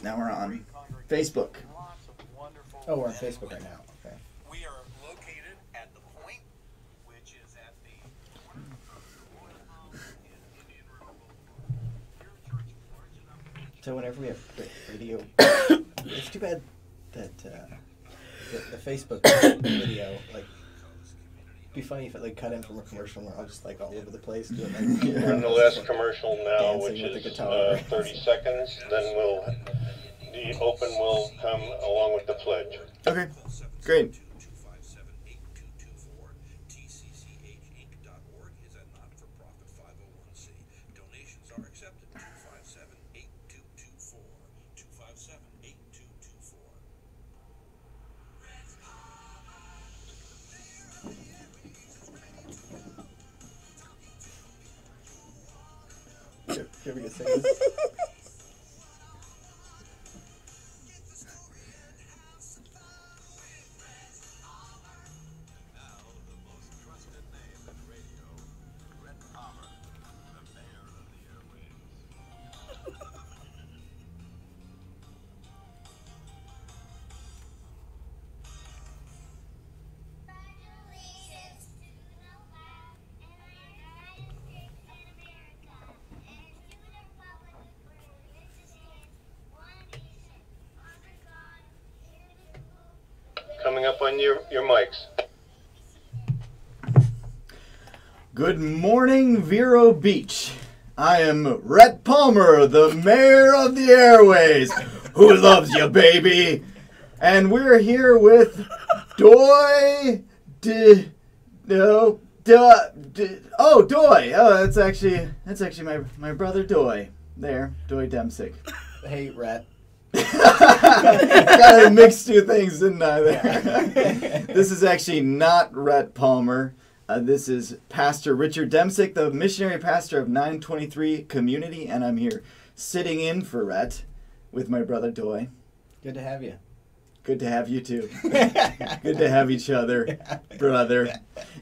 Now we're on Facebook. Oh, we're on Facebook right now. Okay. We are located at the point, which is at the So whenever we have video, it's too bad that the Facebook video, like, it'd be funny if it like cut in from a commercial and we're all just like all over the place doing like. We're in the last commercial now, dancing which with the is guitar. 30 seconds. Then the open will come along with the pledge. Okay, great. Donations are accepted. 257-8224. 257-8224. Here we go, sing this. Coming up on your mics. Good morning, Vero Beach. I am Rhett Palmer, the mayor of the airways. Who loves you, baby? And we're here with Doy. Doy. Oh, that's actually my brother Doy. There, Doy Demsick. Hey, Rhett. Gotta mix two things, didn't I? There. This is actually not Rhett Palmer. This is Pastor Richard Demsick, the missionary pastor of 923 Community, and I'm here sitting in for Rhett with my brother Doy. Good to have you. Good to have you too. Good to have each other, brother.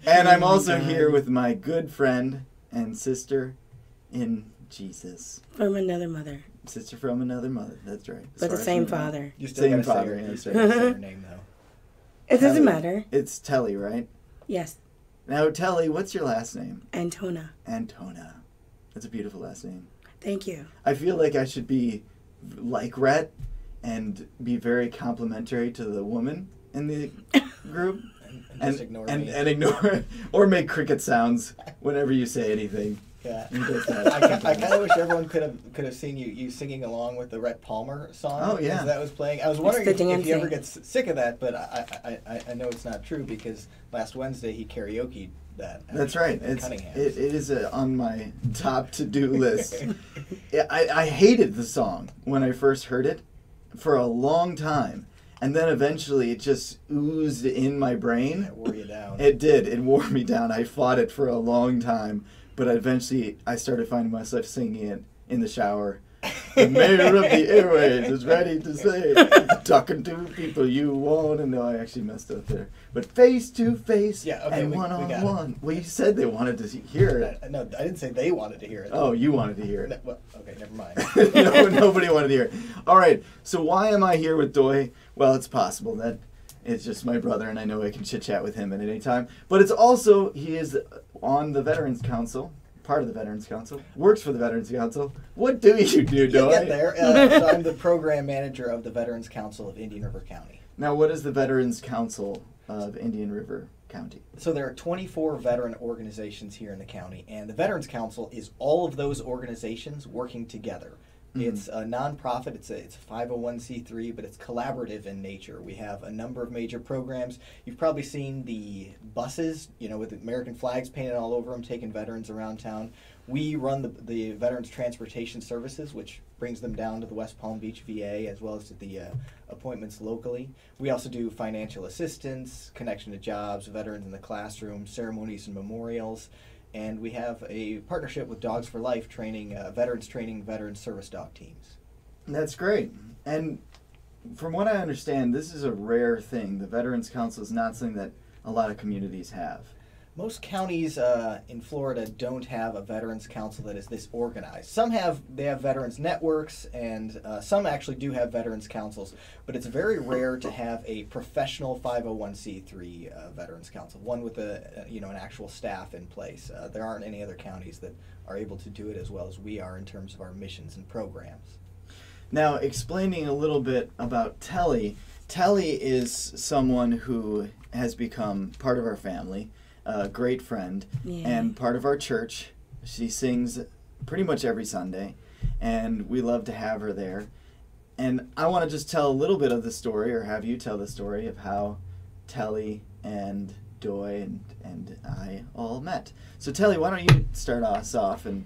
And I'm also here with my good friend and sister in Jesus. From another mother. Sister from another mother. That's right. But the same father. You still Same gotta say father, your, yeah, you still gotta say your name though. It doesn't Telly. matter. It's Telly, right? Yes. Now, Telly, what's your last name? Antona. Antona. That's a beautiful last name. Thank you. I feel like I should be like Rhett and be very complimentary to the woman in the group. And just ignore me. And ignore, or make cricket sounds whenever you say anything. Yeah. And does that. I kind of wish everyone could have seen you singing along with the Rhett Palmer song. Oh, yeah. As that was playing. I was wondering It's the if you ever dancing. get sick of that, but I know it's not true because last Wednesday he karaoke'd that. That's right. at It Cunningham's. is on my top to-do list. I hated the song when I first heard it for a long time. And then eventually it just oozed in my brain. That wore you down. It did. It wore me down. I fought it for a long time. But eventually I started finding myself singing it in the shower. The mayor of the airways is ready to say, talking to people you want to know. I actually messed up there. But face to face Yeah, okay, and we one on got it. one. Well, you said they wanted to hear it. No, I didn't say they wanted to hear it. Oh, you wanted to hear No, it. well, okay, never mind. No, nobody wanted to hear it. All right, so why am I here with Doy? Well, it's possible that it's just my brother, and I know I can chit-chat with him at any time. But it's also, he is on the Veterans Council, part of the Veterans Council, works for the Veterans Council. What do you do, You'll Doy? get there. So I'm the program manager of the Veterans Council of Indian River County. Now, what is the Veterans Council of Indian River County? So there are 24 veteran organizations here in the county, and the Veterans Council is all of those organizations working together. Mhm. It's a nonprofit. It's a 501c3, but it's collaborative in nature. We have a number of major programs. You've probably seen the buses, with American flags painted all over them, taking veterans around town. We run the Veterans Transportation Services, which brings them down to the West Palm Beach VA as well as to the appointments locally. We also do financial assistance, connection to jobs, veterans in the classroom, ceremonies and memorials. And we have a partnership with Dogs for Life training veteran service dog teams. That's great. And from what I understand, this is a rare thing. The Veterans Council is not something that a lot of communities have. Most counties in Florida don't have a veterans council that is this organized. Some have veterans networks, and some actually do have veterans councils. But it's very rare to have a professional 501c3 veterans council, one with an actual staff in place. There aren't any other counties that are able to do it as well as we are in terms of our missions and programs. Now, explaining a little bit about Telly. Telly is someone who has become part of our family. A great friend, and part of our church. She sings pretty much every Sunday, and we love to have her there. And I want to just tell a little bit of the story, or have you tell the story of how Telly and Doy and I all met. So Telly, why don't you start us off? And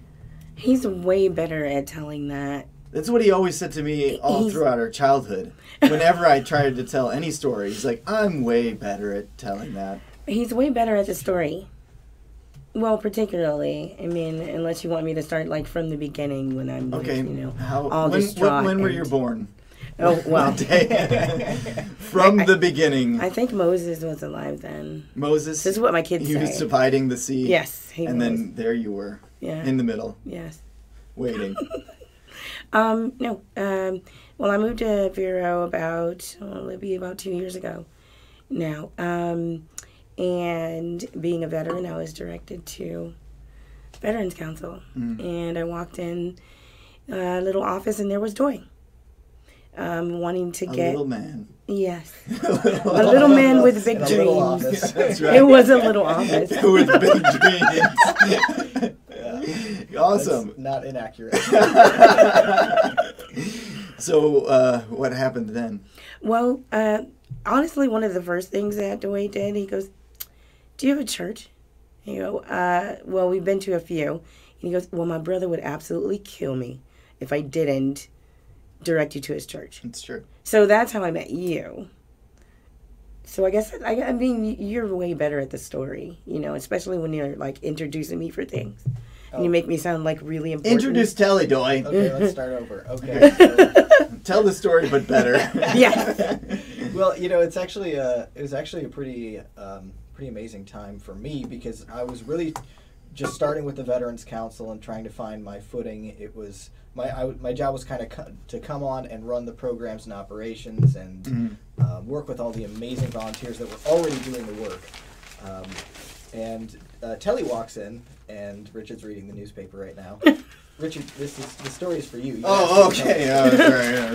He's way better at telling that. that's what he always said to me all throughout our childhood. Whenever I tried to tell any story, he's like, I'm way better at telling that. He's way better at the story. Well, particularly, I mean, unless you want me to start like from the beginning when I'm, Okay, all distraught. When were you born? Oh, well. From the beginning. I think Moses was alive then. Moses? This is what my kids He say. was dividing the sea. Yes, he and was. then there you were. Yeah. In the middle. Yes. Waiting. No. Well, I moved to Vero it'll be about 2 years ago now. And being a veteran, I was directed to Veterans Council. And I walked in a little office, and there was Doy. Wanting to get... A little man. Yes. A little man with big In a little dreams. office. That's right. It was a little office. With big dreams. Awesome. That's not inaccurate. So, what happened then? Well, honestly, one of the first things that Doy did, he goes, do you have a church? I go, well, we've been to a few. And he goes, well, my brother would absolutely kill me if I didn't direct you to his church. It's true. So that's how I met you. So I guess, I mean, you're way better at the story, especially when you're, like, introducing me for things. And you make me sound, like, really important. Introduce Telly, Doy. Okay, let's start over. Okay. So, Tell the story, but better. Yeah. well, it was actually a pretty amazing time for me because I was really just starting with the Veterans Council and trying to find my footing. It was my job was kind of to come on and run the programs and operations and work with all the amazing volunteers that were already doing the work. And Telly walks in, and Richard's reading the newspaper right now. Richard, the story is for you. Oh, okay. Sorry.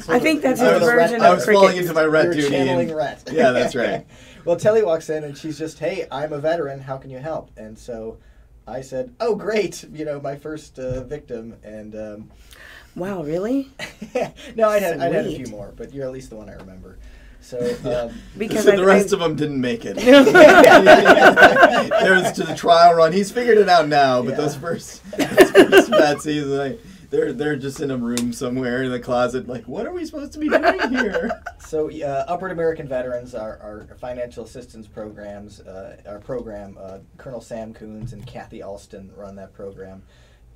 I think that's your version I of was cricket. falling into my Rhett You're duty. channeling Rhett. Yeah, that's right. Well, Telly walks in, and she's just, hey, I'm a veteran. How can you help? And so I said, oh, great. My first victim. And Wow, really? no, I had a Sweet. few more, but you're at least the one I remember. So Because So the rest of them didn't make it. There was to the trial run. He's figured it out now, but Yeah. those first bad seasons, like, they're just in a room somewhere in the closet, like, what are we supposed to be doing here? So Upward American Veterans, our financial assistance programs, our program, Colonel Sam Coons and Kathy Alston run that program.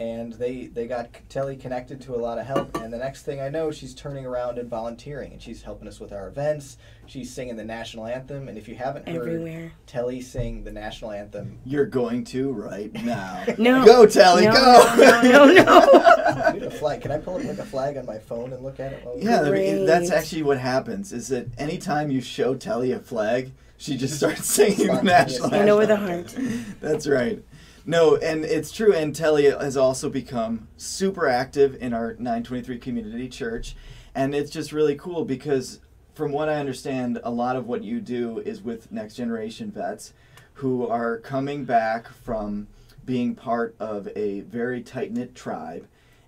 And they got Telly connected to a lot of help. And the next thing I know, she's turning around and volunteering. And she's helping us with our events. She's singing the national anthem. And if you haven't heard Everywhere. Telly sing the national anthem... You're going to right now. No. Go, Telly, No, go! No. I need a flag. Can I pull up like a flag on my phone and look at it? Yeah, Great. that's actually what happens, is that anytime you show Telly a flag, she just starts singing the national anthem. And over the heart. That's right. No, and it's true, and Telly has also become super active in our 923 Community Church, and it's just really cool because from what I understand, a lot of what you do is with next generation vets who are coming back from being part of a very tight-knit tribe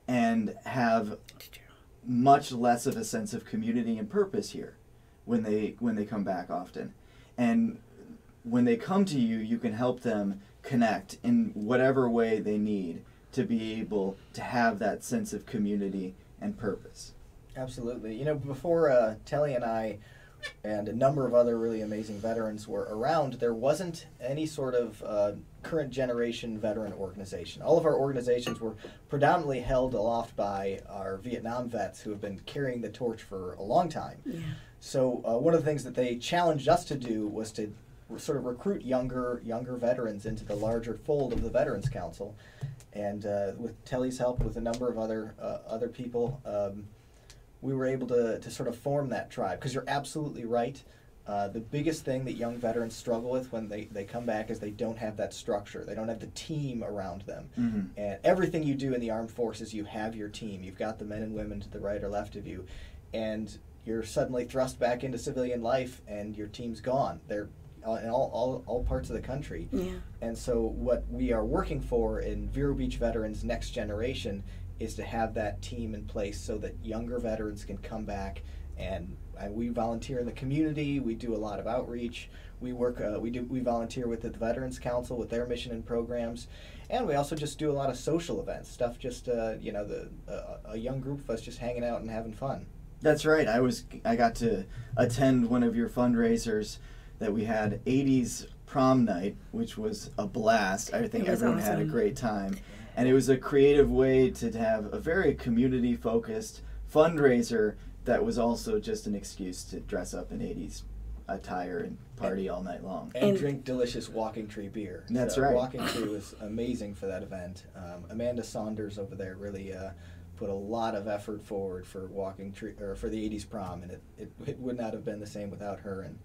and have much less of a sense of community and purpose here when they come back often. And when they come to you, you can help them connect in whatever way they need to be able to have that sense of community and purpose. Absolutely. Before Telly and I and a number of other really amazing veterans were around, there wasn't any sort of current generation veteran organization. All of our organizations were predominantly held aloft by our Vietnam vets who have been carrying the torch for a long time. Yeah. So one of the things that they challenged us to do was to sort of recruit younger veterans into the larger fold of the Veterans Council. And with Telly's help, with a number of other people, we were able to sort of form that tribe. Because you're absolutely right. The biggest thing that young veterans struggle with when they come back is they don't have that structure. They don't have the team around them. Mm-hmm. And everything you do in the armed forces, you have your team. You've got the men and women to the right or left of you. And you're suddenly thrust back into civilian life, and your team's gone. They're in all parts of the country. Yeah. And so what we are working for in Vero Beach Veterans Next Generation is to have that team in place so that younger veterans can come back, and we volunteer in the community. We do a lot of outreach. We work. We volunteer with the Veterans Council with their mission and programs, and we also just do a lot of social events stuff. Just a young group of us just hanging out and having fun. That's right. I got to attend one of your fundraisers that we had, 80s prom night, which was a blast. I think everyone had a great time. And it was a creative way to have a very community-focused fundraiser that was also just an excuse to dress up in 80s attire and party all night long. And drink delicious Walking Tree beer. That's right. Walking Tree was amazing for that event. Amanda Saunders over there really put a lot of effort forward for Walking Tree, or for the 80s prom, and it would not have been the same without her and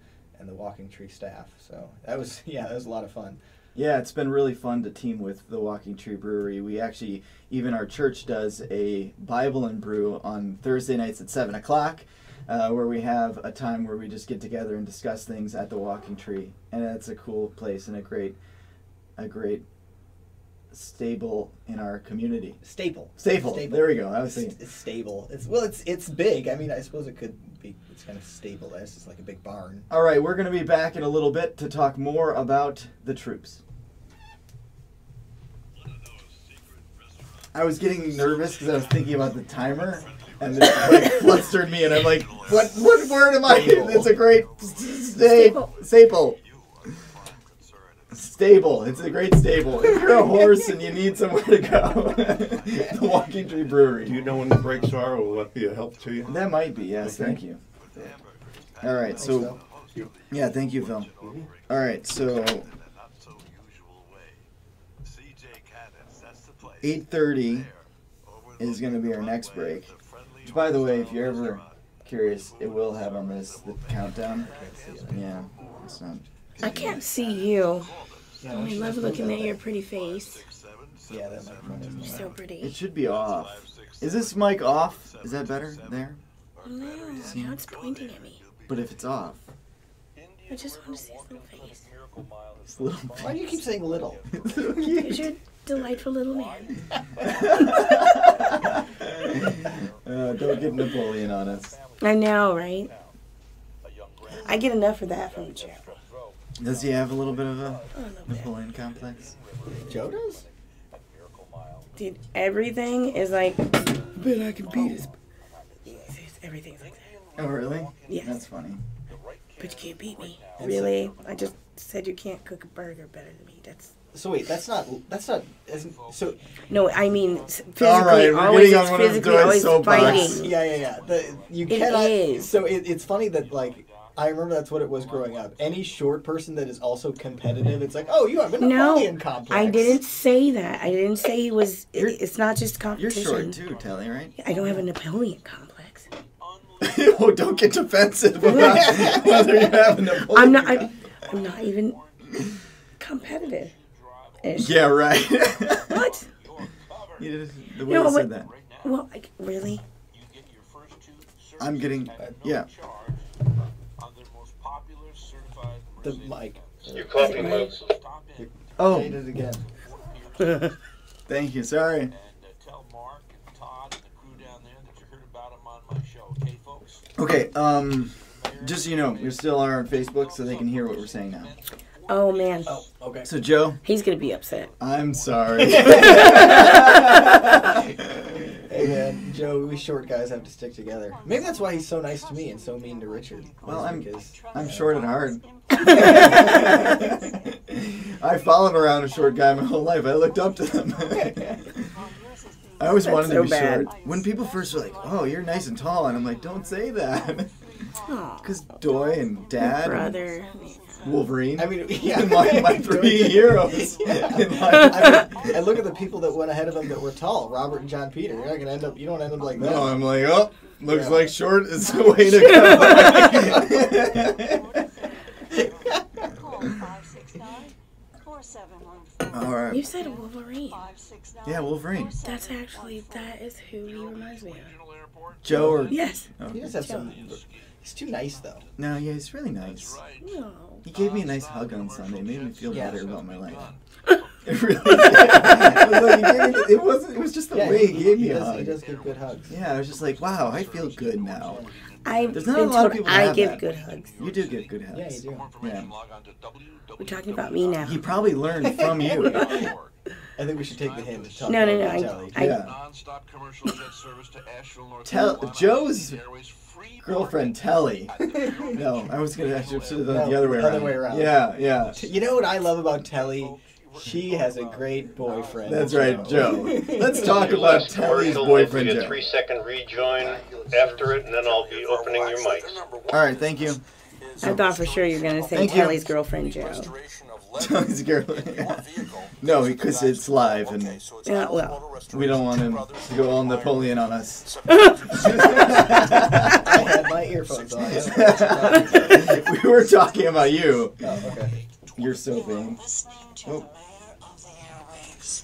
the Walking Tree staff. So that was a lot of fun. Yeah, it's been really fun to team with the Walking Tree Brewery. We actually, even our church does a Bible and Brew on Thursday nights at 7 o'clock, where we have a time where we just get together and discuss things at the Walking Tree. And it's a cool place and a great stable in our community. Staple. There we go. I was thinking. It's stable. It's big. I mean, I suppose it could be. It's kind of stable. It's like a big barn. All right, we're going to be back in a little bit to talk more about the troops. I was getting nervous because I was thinking about the timer, and it flustered me, and I'm like, what word am I? It's a great staple. Stable. It's a great stable. If you're a horse and you need somewhere to go, the Walking Tree Brewery. Do you know when the brakes are, or will that be a help to you? That might be, yes. Okay. Thank you. All right, so, yeah, thank you, Phil. All right, so 8:30 is going to be our next break. Which, by the way, if you're ever curious, it will have on this the countdown. Yeah, it's not. I can't see you. I love looking at your pretty face. Yeah, that microphone is so pretty. It should be off. Is this mic off? Is that better there? No, now it's pointing at me. But if it's off. I just want to see his little face. It's little. Why do you keep saying little? Because you're a delightful little man. Don't get Napoleon on us. I know, right? I get enough of that from Joe. Does he have a little bit of a Napoleon complex? Joe does? Dude, everything is like, but I can beat his. Everything's like that. Oh, really? Yes. That's funny. But you can't beat me. Really? I just said you can't cook a burger better than me. So wait, that's not. So. No, I mean physically. All right, we're always getting on one of physically, Joy's always soapbox. fighting. Yeah. You It cannot. is. So it's funny that I remember that's what it was growing up. Any short person that is also competitive, it's like, oh, you have a Napoleon complex. I didn't say that. I didn't say he was. It's not just competition. You're short too, Telly, right? I don't have a Napoleon complex. Oh, don't get defensive about whether you have a Napoleon. I'm not even competitive. Yeah, right. What? The way you said that. Well, really? I'm getting. Yeah. The mic. Your coffee mugs. Oh. Say it again. Thank you. Sorry. Tell Mark and Todd and the crew down there that you heard about them on my show. Okay, folks? Okay, just so you know, we still are on Facebook so they can hear what we're saying now. Oh, man. Oh, okay. So, Joe. He's going to be upset. I'm sorry. Hey, man, Joe, we short guys have to stick together. Maybe that's why he's so nice to me and so mean to Richard. Well, I'm short at heart. I followed around a short guy my whole life. I looked up to them. I always wanted to be short. When people first were like, "Oh, you're nice and tall," and I'm like, "Don't say that." Aw, Because Doy and Dad and brother. Wolverine. I mean, yeah. my three heroes. I look at the people that went ahead of him that were tall, Robert and John Peter. You're not gonna end up. You don't end up like that. No, I'm like, oh, looks Yeah. like short is the way to Call 569-4714. go. All right. You said Wolverine. 569-4714. Yeah, Wolverine. That is who he reminds me of. Regional airport. Joe or Yes. oh. He does have some. He's too nice though. No, yeah, he's really That's nice. right. No. He gave me a nice hug on Sunday. Made me feel Yeah. better about my life. Done. It really did. It was just the way he gave me a does, hug. he does give good hugs. Yeah, I was just like, wow, I feel good now. I've There's been not a lot of told people that I have give that. good hugs. You do give good hugs. Yeah, you do. For more information, Yeah. log on to www. We're talking about me now. He probably learned from you. I think we should take the hint and talk No, no, about no, Telly. Yeah. Non-stop commercial jet service to Asheville, North Tell- Carolina. Joe's Airways free Girlfriend Telly. No, I was gonna actually should have done it the No, other way around. other way around. Yeah, yeah. You know what I love about Telly? She has a great boyfriend. That's right, Joe. Let's talk about Last Telly's commercial boyfriend, will be a Joe. 3-second rejoin after it, and then I'll be opening your mics. All right, thank you. I thought for sure you were going to say Thank you. Kelly's girlfriend, Joe. Telly's girlfriend. No, because it's live and Yeah, well. we don't want him to go all Napoleon on us. I had my earphones on. We were talking about you. Oh, okay. You're so vain. Listening to Oh. the mayor of the airwaves.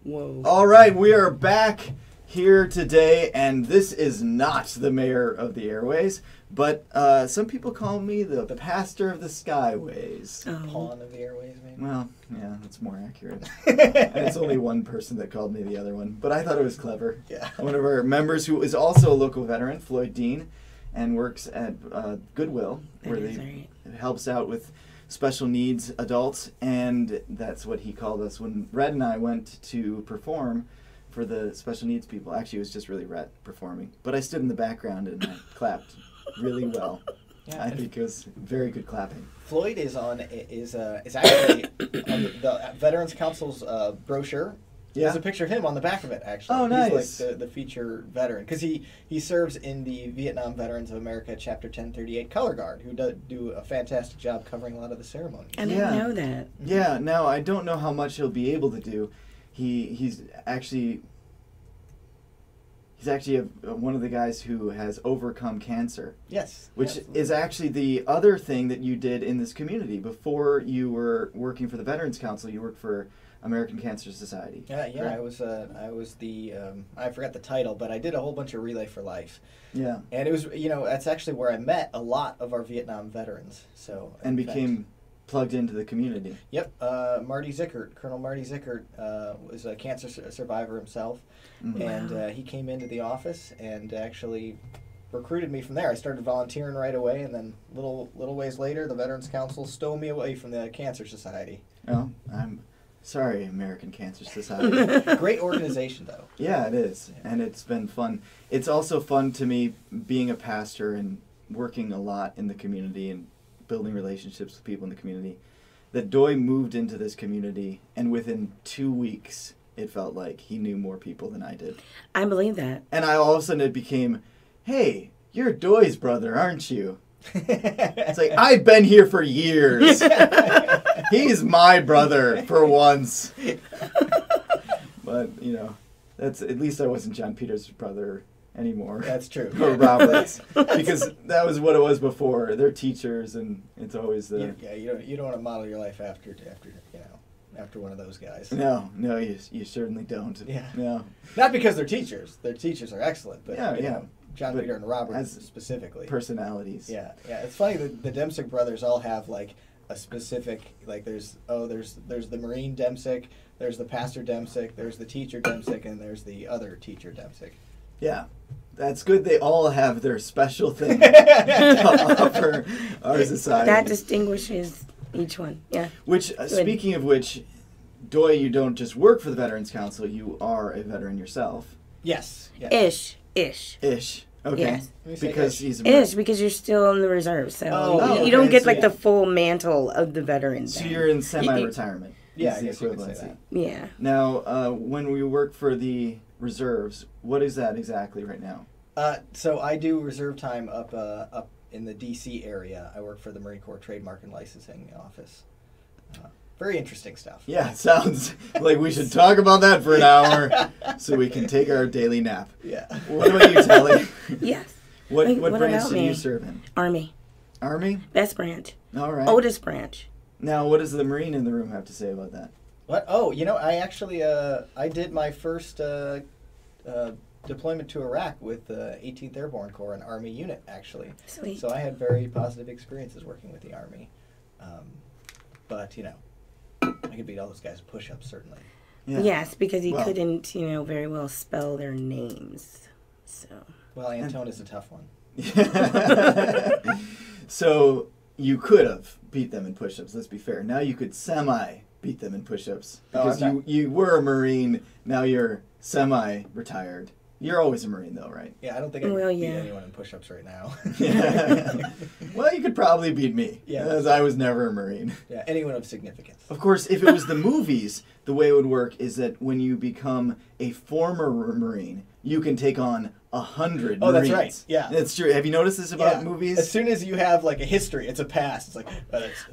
Whoa. All right, we are back here today, and this is not the mayor of the airways, but some people call me the pastor of the skyways. Pawn of the airways, maybe. Well, yeah, that's more accurate. And it's only one person that called me the other one, but I thought it was clever. Yeah. One of our members who is also a local veteran, Floyd Dean, and works at Goodwill, where That is they right. helps out with special needs adults, and that's what he called us when Rhett and I went to perform for the special needs people. Actually, it was just really Rhett performing, but I stood in the background and I clapped really well. Yeah, I and think it was very good clapping. Floyd is actually on the Veterans Council's brochure. Yeah. There's a picture of him on the back of it, actually. Oh, nice. He's like the feature veteran. Because he serves in the Vietnam Veterans of America Chapter 1038 Color Guard, who do a fantastic job covering a lot of the ceremonies. I didn't Yeah. know that. Yeah. Now I don't know how much he'll be able to do. He's actually one of the guys who has overcome cancer, Yes. which absolutely. is actually the other thing that you did in this community. Before you were working for the Veterans Council, you worked for American Cancer Society. Yeah, correct? I was the I forgot the title, but I did a whole bunch of Relay for Life, Yeah, and it was that's actually where I met a lot of our Vietnam veterans. So and in fact- became plugged into the community. Yep, Marty Zickert, Colonel Marty Zickert, was a cancer survivor himself, Mhm. and he came into the office and actually recruited me from there. I started volunteering right away, and then little ways later, the Veterans Council stole me away from the Cancer Society. Oh, I'm sorry, American Cancer Society. Great organization, though. Yeah, it is, and it's been fun. It's also fun to me being a pastor and working a lot in the community and building relationships with people in the community. That Doy moved into this community, and within 2 weeks, it felt like he knew more people than I did. I believe that. And all of a sudden it became, hey, you're Doy's brother, aren't you? It's like, I've been here for years. He's my brother for once. But, that's at least I wasn't John Peter's brother anymore. That's true. Or Robert's. Because that was what it was before. They're teachers, and it's always the... You don't want to model your life after one of those guys. No, you certainly don't. Yeah. No. Not because they're teachers. Their teachers are excellent, but Yeah, you yeah. know, John But Peter and Robert as specifically. Personalities. Yeah. It's funny that the Dempsey brothers all have like a specific there's the Marine Dempsey, there's the Pastor Dempsey, there's the teacher Dempsey, and there's the other teacher Dempsey. Yeah. That's good. They all have their special thing to offer our society. That distinguishes each one. Yeah. Which, speaking of which, Doy, you don't just work for the Veterans Council, you are a veteran yourself. Yes. Ish. Ish. Okay. Yes. Let me say Because ish. he's a Ish, because you're still in the reserve, so Oh, you don't okay, get so like yeah. the full mantle of the veteran. So thing. you're in semi-retirement. Yeah, is I the guess you could say equivalency. that. Yeah. Now, when we work for the reserves, what is that exactly right now? So I do reserve time up in the D.C. area. I work for the Marine Corps Trademark and Licensing Office. Very interesting stuff. Yeah, it sounds like we should talk about that for an hour so we can take our daily nap. Yeah. What about you, Telly? Yes. What Wait, branch about do me? you serve in? Army. Army? Best branch. All right. Oldest branch. Now, what does the Marine in the room have to say about that? What? Oh, I actually I did my first deployment to Iraq with the 18th Airborne Corps, an Army unit, actually. Sweet. So I had very positive experiences working with the Army. But, I could beat all those guys with push-ups, certainly. Yeah. Yes, because he Well- couldn't, very well spell their names. So. Well, Antone is a tough one. So you could have beat them in push-ups. Let's be fair. Now you could beat them in push-ups because I'm not- you were a Marine. Now you're semi-retired. You're always a Marine, though, right? Yeah, I don't think I could Well, beat yeah. anyone in push-ups right now. Well, you could probably beat me, Yeah. as I was never a Marine. Yeah, anyone of significance. Of course, if it was the movies, the way it would work is that when you become a former Marine, you can take on 100 Oh, that's Marines. right. Yeah. That's true. Have you noticed this about Yeah. movies? As soon as you have like a history, it's a past. It's like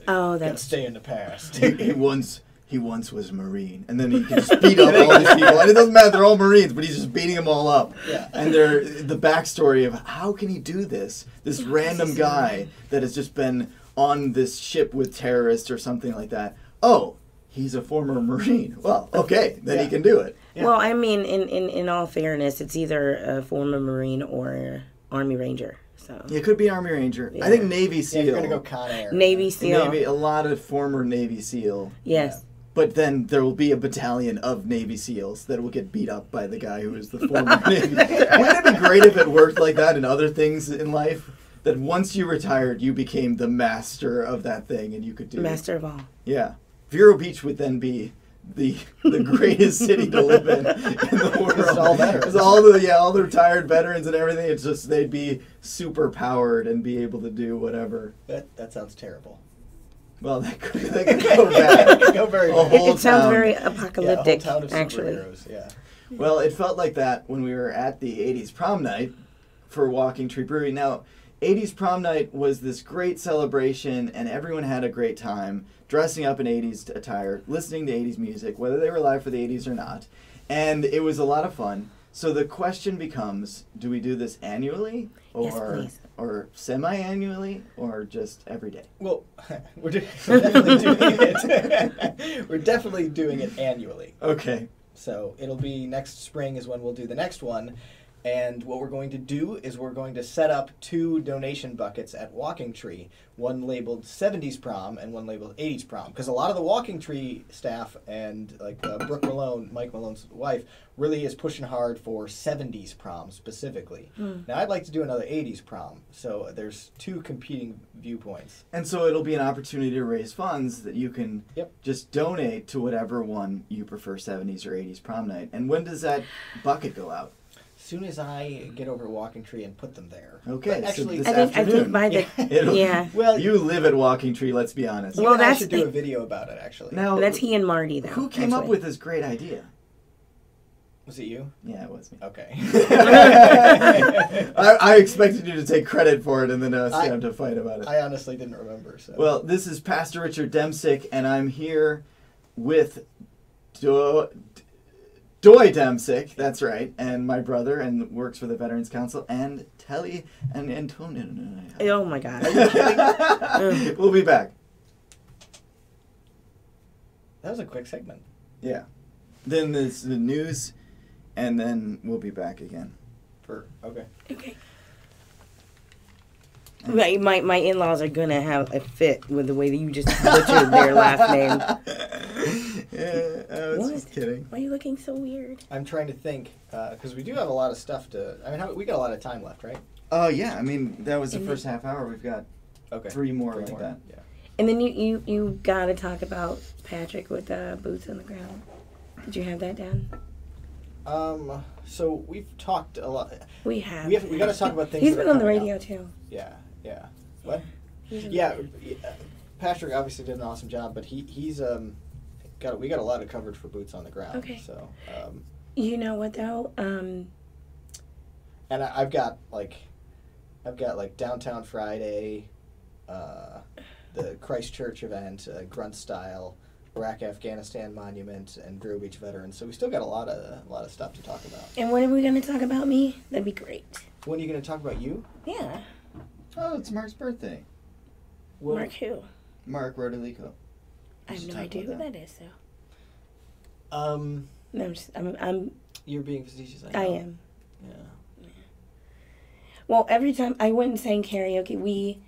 Oh, gotta that's stay in the past. He once was a Marine, and then he can just beat up all these people. And it doesn't matter; they're all Marines, but he's just beating them all up. Yeah. And they're the backstory of how can he do this? This random guy that has just been on this ship with terrorists or something like that. Oh, he's a former Marine. Well, okay, then he Yeah. can do it. Yeah. Well, I mean, in all fairness, it's either a former Marine or Army Ranger. So It could be Army Ranger. Yeah. I think Navy Yeah, SEAL. you're gonna go Con Air. Navy SEAL. Navy, a lot of former Navy SEAL. Yes. But then there will be a battalion of Navy SEALs that will get beat up by the guy who is the former Navy. Wouldn't it be great if it worked like that in other things in life? That once you retired, you became the master of that thing, and you could do Master of all. it. Yeah, Vero Beach would then be the greatest city to live in the world. It's all veterans. It's all the retired veterans and everything. It's just they'd be super powered and be able to do whatever. That sounds terrible. Well, that could go bad. It could go very A bad. whole It sounds town. very Yeah, a whole apocalyptic, town of actually. superheroes. Yeah. Well, it felt like that when we were at the 80s prom night for Walking Tree Brewery. Now, 80s prom night was this great celebration, and everyone had a great time dressing up in 80s attire, listening to 80s music, whether they were alive for the 80s or not. And it was a lot of fun. So the question becomes, do we do this annually? Yes, please. Or semi-annually? Or just every day? Well, we're definitely doing it. We're definitely doing it annually. Okay. So it'll be next spring is when we'll do the next one. And what we're going to do is we're going to set up 2 donation buckets at Walking Tree, one labeled 70s prom and one labeled 80s prom. Because a lot of the Walking Tree staff and like Brooke Malone, Mike Malone's wife, really is pushing hard for 70s prom specifically. Now I'd like to do another 80s prom. So there's 2 competing viewpoints. And so it'll be an opportunity to raise funds that you can Yep. just donate to whatever one you prefer, 70s or 80s prom night. And when does that bucket go out? As soon as I get over to Walking Tree and put them there. Okay, But so actually, this I think afternoon. by the It'll- yeah. well, You live at Walking Tree, let's be honest. you Well, and I that's should do the- a video about it. Actually, Now, That's he and Marty, though. who came up actually. with this great idea? was it you? Yeah, it was me. Okay. I expected you to take credit for it and then us have to fight about it. I honestly didn't remember. So. Well, this is Pastor Richard Demsick, and I'm here with Doy Demsick, that's right, and my brother, and works for the Veterans Council, and Telly and Antonio. Oh my God. We'll be back. that was a quick segment. Yeah. Then there's the news, and then we'll be back again. Okay. Okay. Right, my in-laws are gonna have a fit with the way that you just butchered their last name. Yeah, I was What? just kidding. Why are you looking so weird? I'm trying to think because we do have a lot of stuff to. I mean, we got a lot of time left, right? Oh, yeah, I mean, that was the And first half hour. We've got Okay. 3 more like that. Yeah. And then you gotta talk about Patrick with boots on the ground. Did you have that down? So we've talked a lot. We have. We got to talk about things. He's that been are on the coming radio out. too. Yeah. What? He's in- Yeah. Patrick obviously did an awesome job, but we got a lot of coverage for boots on the ground. Okay. So. You know what though? And I've got like Downtown Friday, the Christchurch event, Grunt Style, Iraq Afghanistan Monument, and Vero Beach Veterans. So we still got a lot of stuff to talk about. And when are we going to talk about me? That'd be great. When are you going to talk about you? Yeah. Oh, it's Mark's birthday. Well, Mark who? Mark Rodolico. I have no idea who that is, though. No, I'm You're being facetious. I am. Yeah. Well, every time I went and sang karaoke, we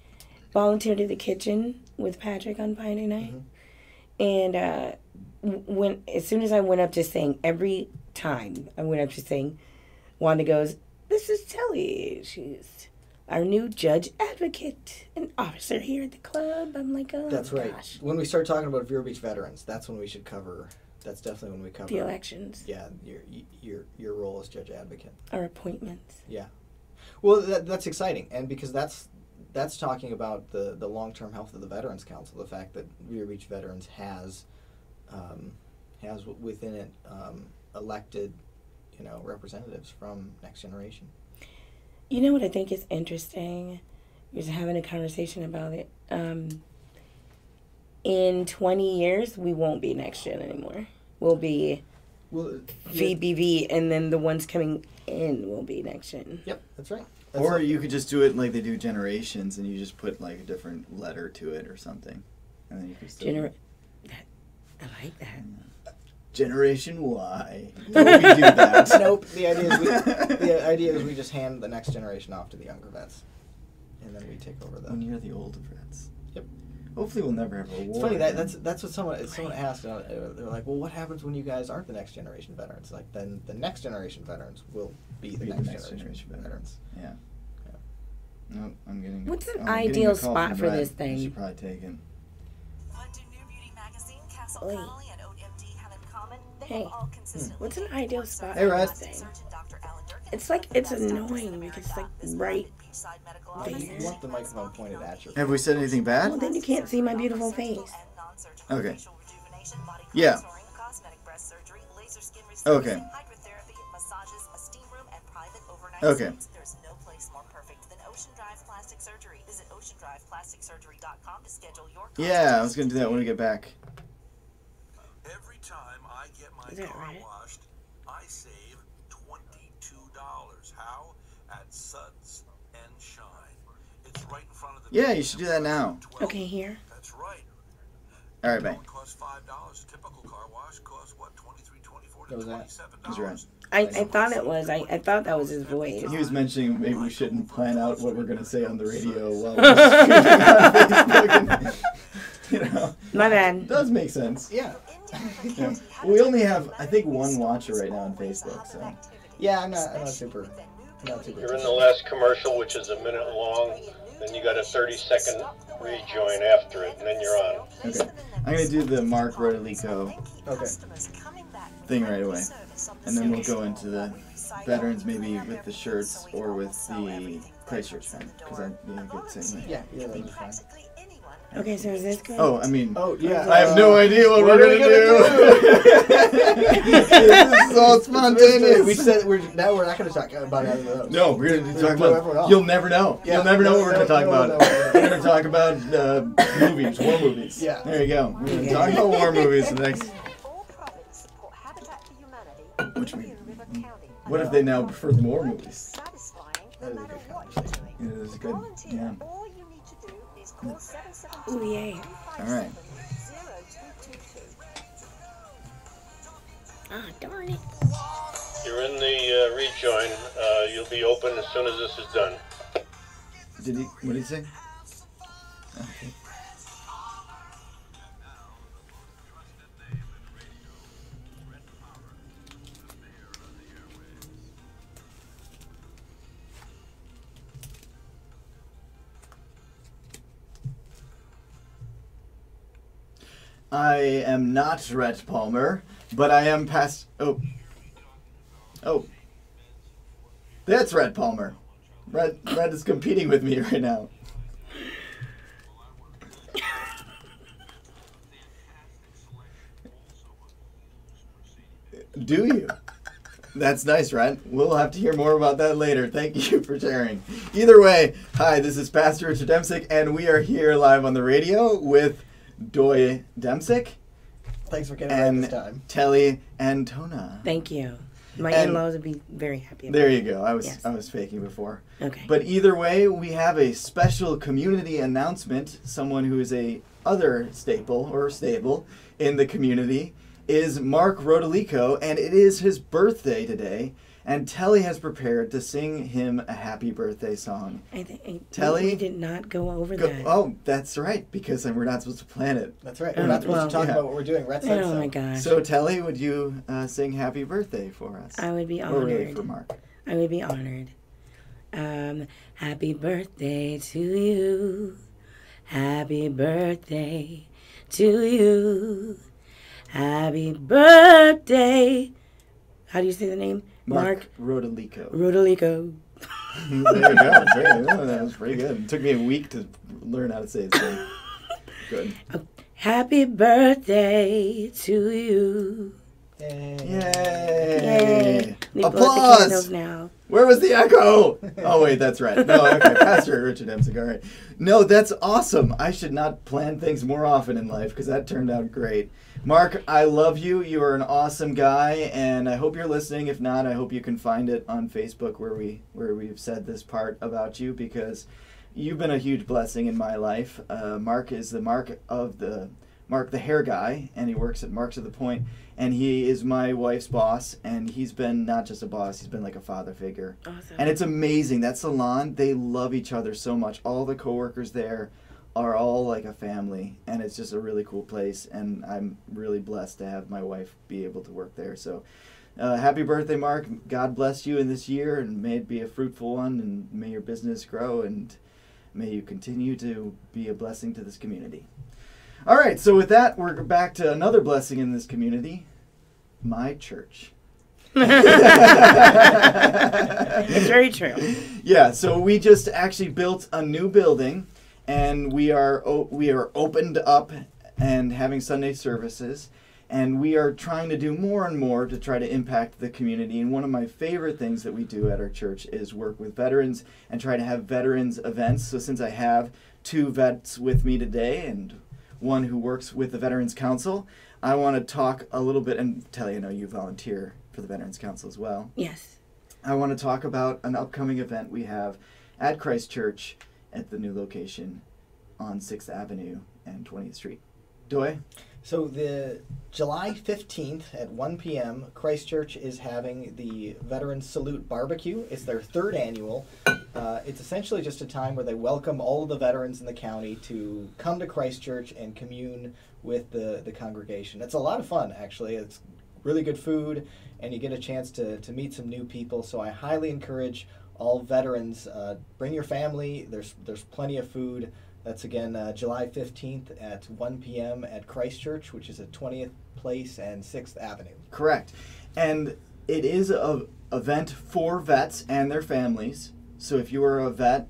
volunteered at the kitchen with Patrick on Friday night. And as soon as I went up to sing, every time I went up to sing, Wanda goes, "This is Telly. She's our new judge advocate and officer here at the club." I'm like, oh, That's right. gosh. When we start talking about Vero Beach Veterans, that's when we should cover. That's definitely when we cover The elections. Yeah, your role as judge advocate. Our appointments. Yeah. Well, that's exciting, and because that's talking about the long-term health of the Veterans Council, the fact that Vero Beach Veterans has within it elected, representatives from Next Generation. You know what I think is interesting? We was having a conversation about it. In 20 years, we won't be Next Gen anymore. We'll be VBV, and then the ones coming in will be Next Gen. Yep, that's right. Or you could just do it like they do Generations, and you just put like a different letter to it or something, and then you could still. I like that. Generation Y. No, we do that. Nope. The idea is we just hand the Next Generation off to the younger vets, and then we take over the. When you're the older vets. Yep. Hopefully, we'll never have a war. It's funny that's what someone asked. They're like, "Well, what happens when you guys aren't the Next Generation veterans?" Like, then the Next Generation veterans will be the next generation veterans. Yeah. No, I'm getting. What's an I'm ideal getting a call spot from for Rhett. this thing? You should probably take it. What do New Beauty Magazine, Castle Oi. Connolly, and OMD have in common? They Hey. have all consistently What's an taken ideal board spot Hey, for Rhett. this thing? surgeon Dr. Alan Durkin It's is like, one of the it's best doctors annoying in because it's America. like This right beloved beachside medical there. office You want the microphone pointed at your. Have we said anything bad? Well, then you can't see my beautiful face. Okay. Facial rejuvenation, body Yeah. contouring, cosmetic breast surgery, laser skin Okay. restoration, hydrotherapy, massages, a steam room, and private overnight Okay. stays. There's no place more perfect than Ocean Drive Plastic Surgery. Visit oceandriveplasticsurgery.com to schedule your Yeah, I was gonna do that when we get back. Every time I get my Is that car right? washed, I save $22. How? At Suds and Shine. It's right in front of the. Yeah, you should do that now. Okay, here. That's right. All right, bye. It costs $5. Typical car wash costs what? $23.24 to What was that? $27. He's right. I thought it was. I thought that was his voice. He was mentioning maybe we shouldn't plan out what we're gonna say on the radio while we're streaming on Facebook. And, My it bad. does make sense. Yeah. Yeah. We only have, I think, one watcher right now on Facebook. So. Yeah, I'm not super. You're in the last commercial, which is a minute long. Then you got a 30-second rejoin after it, and then you're on. Okay. I'm gonna do the Mark Rodolico Okay. thing right away, and then we'll go into the veterans, maybe with the shirts or with the Christchurch fan, because I get the same way. Yeah, that'll be fine. Okay, so is this good? Oh, I mean, Oh yeah. I have no idea what we're are we gonna do. This is all spontaneous. We said we're not going to talk about either of those. No, we're gonna talk blow everyone about. off. You'll never know. Yeah. You'll never know what we're gonna talk No, about. no. We're gonna talk about movies, war movies. Yeah. There you go. We're gonna talk about war movies the next. Which we. What if they now prefer more movies? That is a good conversation. It is good. Yeah. Ooh, yay. All right. Ah, darn it. You're in the rejoin. You'll be open as soon as this is done. Did he? What did he say? Okay. I am not Rhett Palmer, but I am past. Oh. That's Rhett Palmer. Rhett is competing with me right now. Do you? That's nice, Rhett. We'll have to hear more about that later. Thank you for sharing. Either way, hi, this is Pastor Richard Demsick, and we are here live on the radio with Doy Demsick. Thanks for getting right this time. Telly and Tona. Thank you. My And- in-laws would be very happy about There it. you go. I was Yes. faking before. Okay. But either way, we have a special community announcement. Someone who is a other staple in the community is Mark Rodolico, and it is his birthday today. And Telly has prepared to sing him a happy birthday song. I think Telly? we did not go over that. Oh, that's right, because we're not supposed to plan it. That's right. We're not supposed to talk yeah. about what we're doing. Rhett said Oh so. my gosh. So Telly, would you sing happy birthday for us? I would be Or really honored. for Mark. I would be honored. Happy birthday to you. Happy birthday to you. Happy birthday. How do you say the name? Mark Rodolico. Rodolico. There you go. That was pretty good. It took me a week to learn how to say his name. Good. Happy birthday to you. Yay. Yay! Need to blow the Applause! candles now. Where was the echo? Oh, wait, that's right. No, okay. Pastor Richard Demsick, all right. No, that's awesome. I should not plan things more often in life because that turned out great. Mark, I love you. You are an awesome guy, and I hope you're listening. If not, I hope you can find it on Facebook where we've said this part about you because you've been a huge blessing in my life. Mark is the Mark the hair guy, and he works at Marks of the Point, and he is my wife's boss, and he's been not just a boss, he's been like a father figure. Awesome. And it's amazing. That salon, they love each other so much. All the coworkers there are all like a family, and it's just a really cool place, and I'm really blessed to have my wife be able to work there. So happy birthday, Mark. God bless you in this year, and may it be a fruitful one, and may your business grow, and may you continue to be a blessing to this community. All right, so with that, we're back to another blessing in this community, my church. It's very true. Yeah, so we just actually built a new building, and we are opened up and having Sunday services, and we are trying to do more and more to try to impact the community. And one of my favorite things that we do at our church is work with veterans and try to have veterans events. So since I have two vets with me today and one who works with the Veterans Council, I want to talk a little bit, and Telly, I know you volunteer for the Veterans Council as well. Yes. I want to talk about an upcoming event we have at Christ Church at the new location on 6th Avenue and 20th Street. Doy? So the July 15th at 1 p.m., Christ Church is having the Veterans Salute Barbecue. It's their third annual. It's essentially just a time where they welcome all of the veterans in the county to come to Christ Church and commune with the congregation. It's a lot of fun, actually. It's really good food, and you get a chance to meet some new people. So I highly encourage all veterans, bring your family. There's plenty of food. That's again July 15th at 1 p.m. at Christ Church, which is at 20th Place and 6th Avenue. Correct. And it is an event for vets and their families. So if you are a vet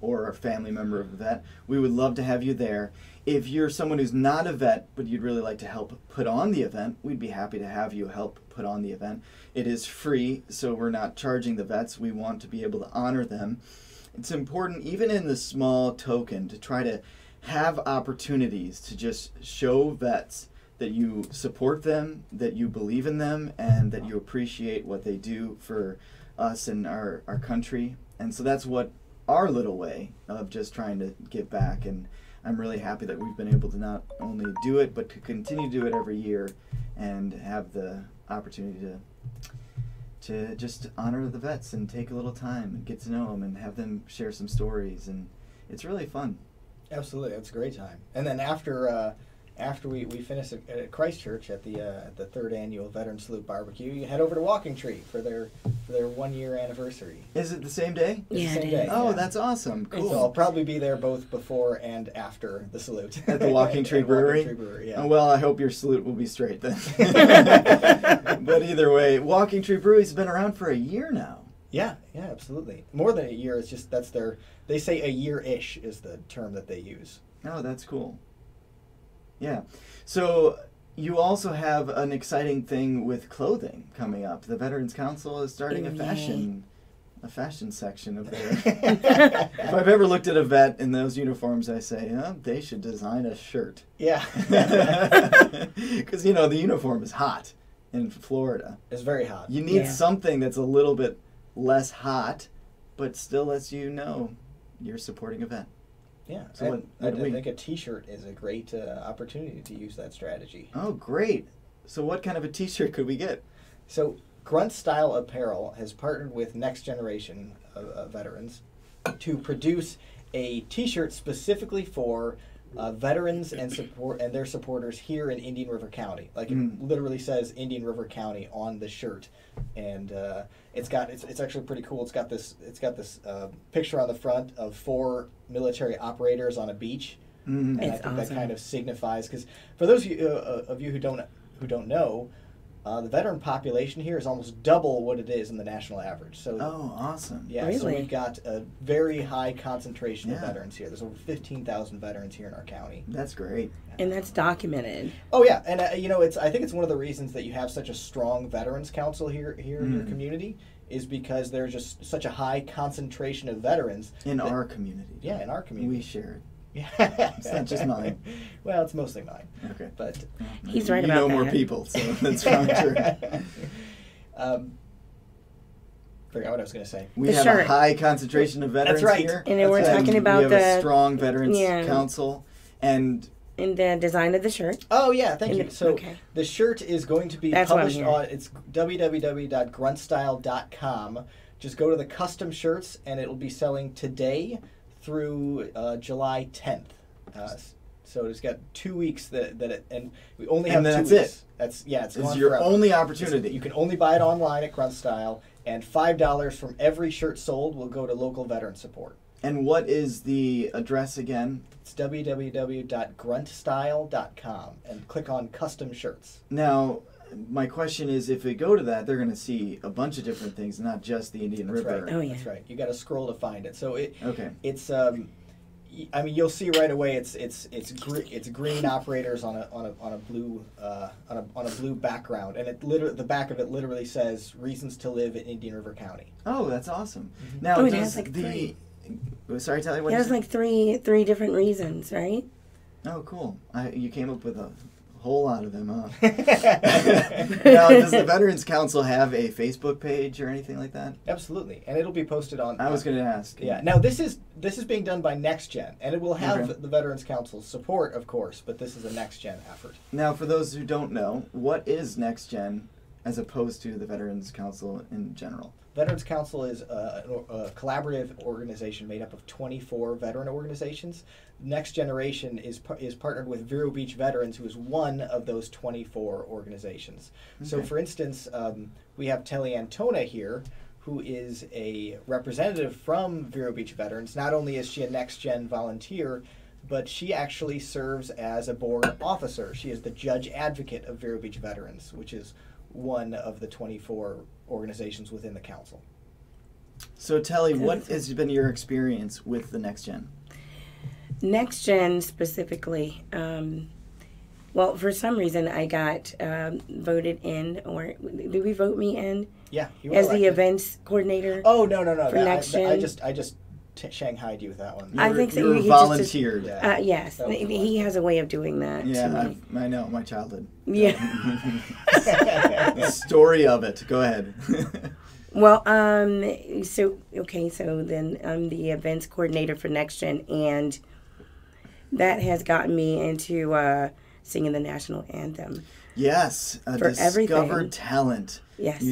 or a family member of a vet, we would love to have you there. If you're someone who's not a vet, but you'd really like to help put on the event, we'd be happy to have you help put on the event. It is free, so we're not charging the vets. We want to be able to honor them. It's important, even in the small token, to try to have opportunities to just show vets that you support them, that you believe in them, and that you appreciate what they do for us and our country. And so that's what our little way of just trying to give back. And I'm really happy that we've been able to not only do it, but to continue to do it every year and have the opportunity to just honor the vets and take a little time and get to know them and have them share some stories. And it's really fun. Absolutely, it's a great time. And then after we finish at Christ Church at the third annual Veteran Salute Barbecue, you head over to Walking Tree for their 1 year anniversary. Is it the same day? It's Yeah, the same it day. is. Oh, yeah. that's awesome. Cool. So I'll probably be there both before and after the salute. At the Walking Tree At Brewery? Walking Tree Brewery, yeah. Oh, well, I hope your salute will be straight then. But either way, Walking Tree Brewery's been around for a year now. Yeah, absolutely. More than a year. It's just they say a year-ish is the term that they use. Oh, that's cool. Yeah. So you also have an exciting thing with clothing coming up. The Veterans Council is starting a fashion section of their. If I've ever looked at a vet in those uniforms, I say, they should design a shirt. Yeah. Because the uniform is hot in Florida. It's very hot. You need something that's a little bit less hot, but still lets you know you're supporting a vet. Yeah, So I think a T-shirt is a great opportunity to use that strategy. Oh, great. So what kind of a T-shirt could we get? So Grunt Style Apparel has partnered with Next Generation veterans to produce a T-shirt specifically for veterans and their supporters here in Indian River County. Like it literally says Indian River County on the shirt, and it's actually pretty cool. It's got this picture on the front of 4 military operators on a beach, and I think that kind of signifies, because for those of you who don't know. The veteran population here is almost double what it is in the national average. So, awesome. Yeah, really? So we've got a very high concentration of veterans here. There's over 15,000 veterans here in our county. That's great. And that's documented. Oh yeah, and I think it's one of the reasons that you have such a strong veterans council here in your community is because there's just such a high concentration of veterans In our community. Yeah, in our community. We share it. Yeah. It's not just mine. Well, it's mostly mine. Okay. But He's right about You know that. more people, so that's probably true. Forgot what I was going to say. We The have shirt. a high concentration of veterans That's right. here. And then we're talking about we have a the- strong veterans council, and In the design of the shirt. Oh yeah, thank you. So okay. the shirt is going to be That's why I'm published here. on it's www.gruntstyle.com. Just go to the custom shirts, and it will be selling today through July 10th. So it's got 2 weeks and we only have And 2 that's weeks. it. It's it's gone your forever. only opportunity. You can only buy it online at Grunt Style, and $5 from every shirt sold will go to local veteran support. And what is the address again? It's www.gruntstyle.com and click on custom shirts. Now, my question is, if we go to that, they're going to see a bunch of different things, not just the Indian That's River. right. Oh, yeah. That's right. You got to scroll to find it. So Okay. it's I mean, you'll see right away. It's green operators on a blue background, and the back of it literally says "Reasons to Live in Indian River County." Oh, that's awesome. Now, Oh, it does has, like, the sorry, Tally, what It did has you say? like three different reasons, right? Oh, cool. You came up with a whole lot of them, huh? Now, does the Veterans Council have a Facebook page or anything like that? Absolutely, and it'll be posted on. I was going to ask. Yeah. Now this is being done by Next Gen, and it will have Okay. the Veterans Council's support, of course. But this is a Next Gen effort. Now, for those who don't know, what is Next Gen as opposed to the Veterans Council in general? Veterans Council is a collaborative organization made up of 24 veteran organizations. Next Generation is partnered with Vero Beach Veterans, who is one of those 24 organizations. So, Okay. for instance, we have Telly Antona here, who is a representative from Vero Beach Veterans. Not only is she a Next Gen volunteer, but she actually serves as a board officer. She is the judge advocate of Vero Beach Veterans, which is one of the 24 organizations within the council. So, Telly, what has been your experience with the Next Gen? Next Gen specifically, well, for some reason I got voted in, or did we vote me in Yeah, you as were the elected. events coordinator? Oh no! for Next Gen? I just shanghaied you with that one. I think so. You were He just- volunteered. Yeah. Yes, That was the he has a way of doing that. to Yeah, me. I know, my childhood. Yeah. The story of it. Go ahead. Well, so then I'm the events coordinator for Next Gen, and that has gotten me into singing the national anthem. Yes, a For discovered everything. talent. Yes.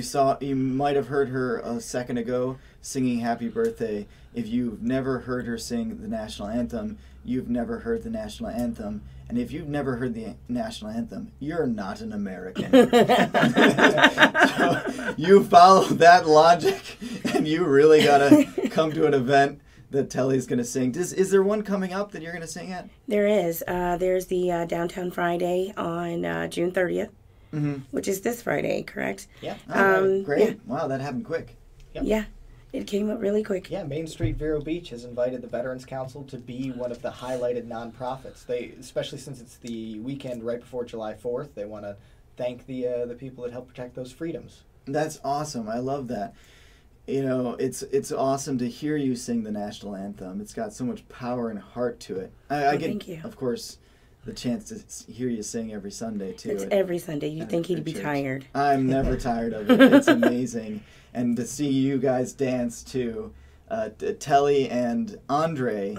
You might have heard her a second ago singing Happy Birthday. If you've never heard her sing the national anthem, you've never heard the national anthem. And if you've never heard the national anthem, you're not an American. So you follow that logic, and you really gotta come to an event that Telly's gonna sing. Is there one coming up that you're gonna sing at? There is. There's the Downtown Friday on June 30th, Mm-hmm. which is this Friday, correct? Yeah. Great. Yeah. Wow, that happened quick. Yep. Yeah. It came up really quick. Yeah, Main Street Vero Beach has invited the Veterans Council to be one of the highlighted nonprofits. They, especially since it's the weekend right before July 4th, they want to thank the people that help protect those freedoms. That's awesome. I love that. You know, it's awesome to hear you sing the national anthem. It's got so much power and heart to it. I get, thank you. of course, the chance to hear you sing every Sunday too. It's every Sunday. You'd think he'd be church. tired. I'm never tired of it. It's amazing, and to see you guys dance too. Telly and Andre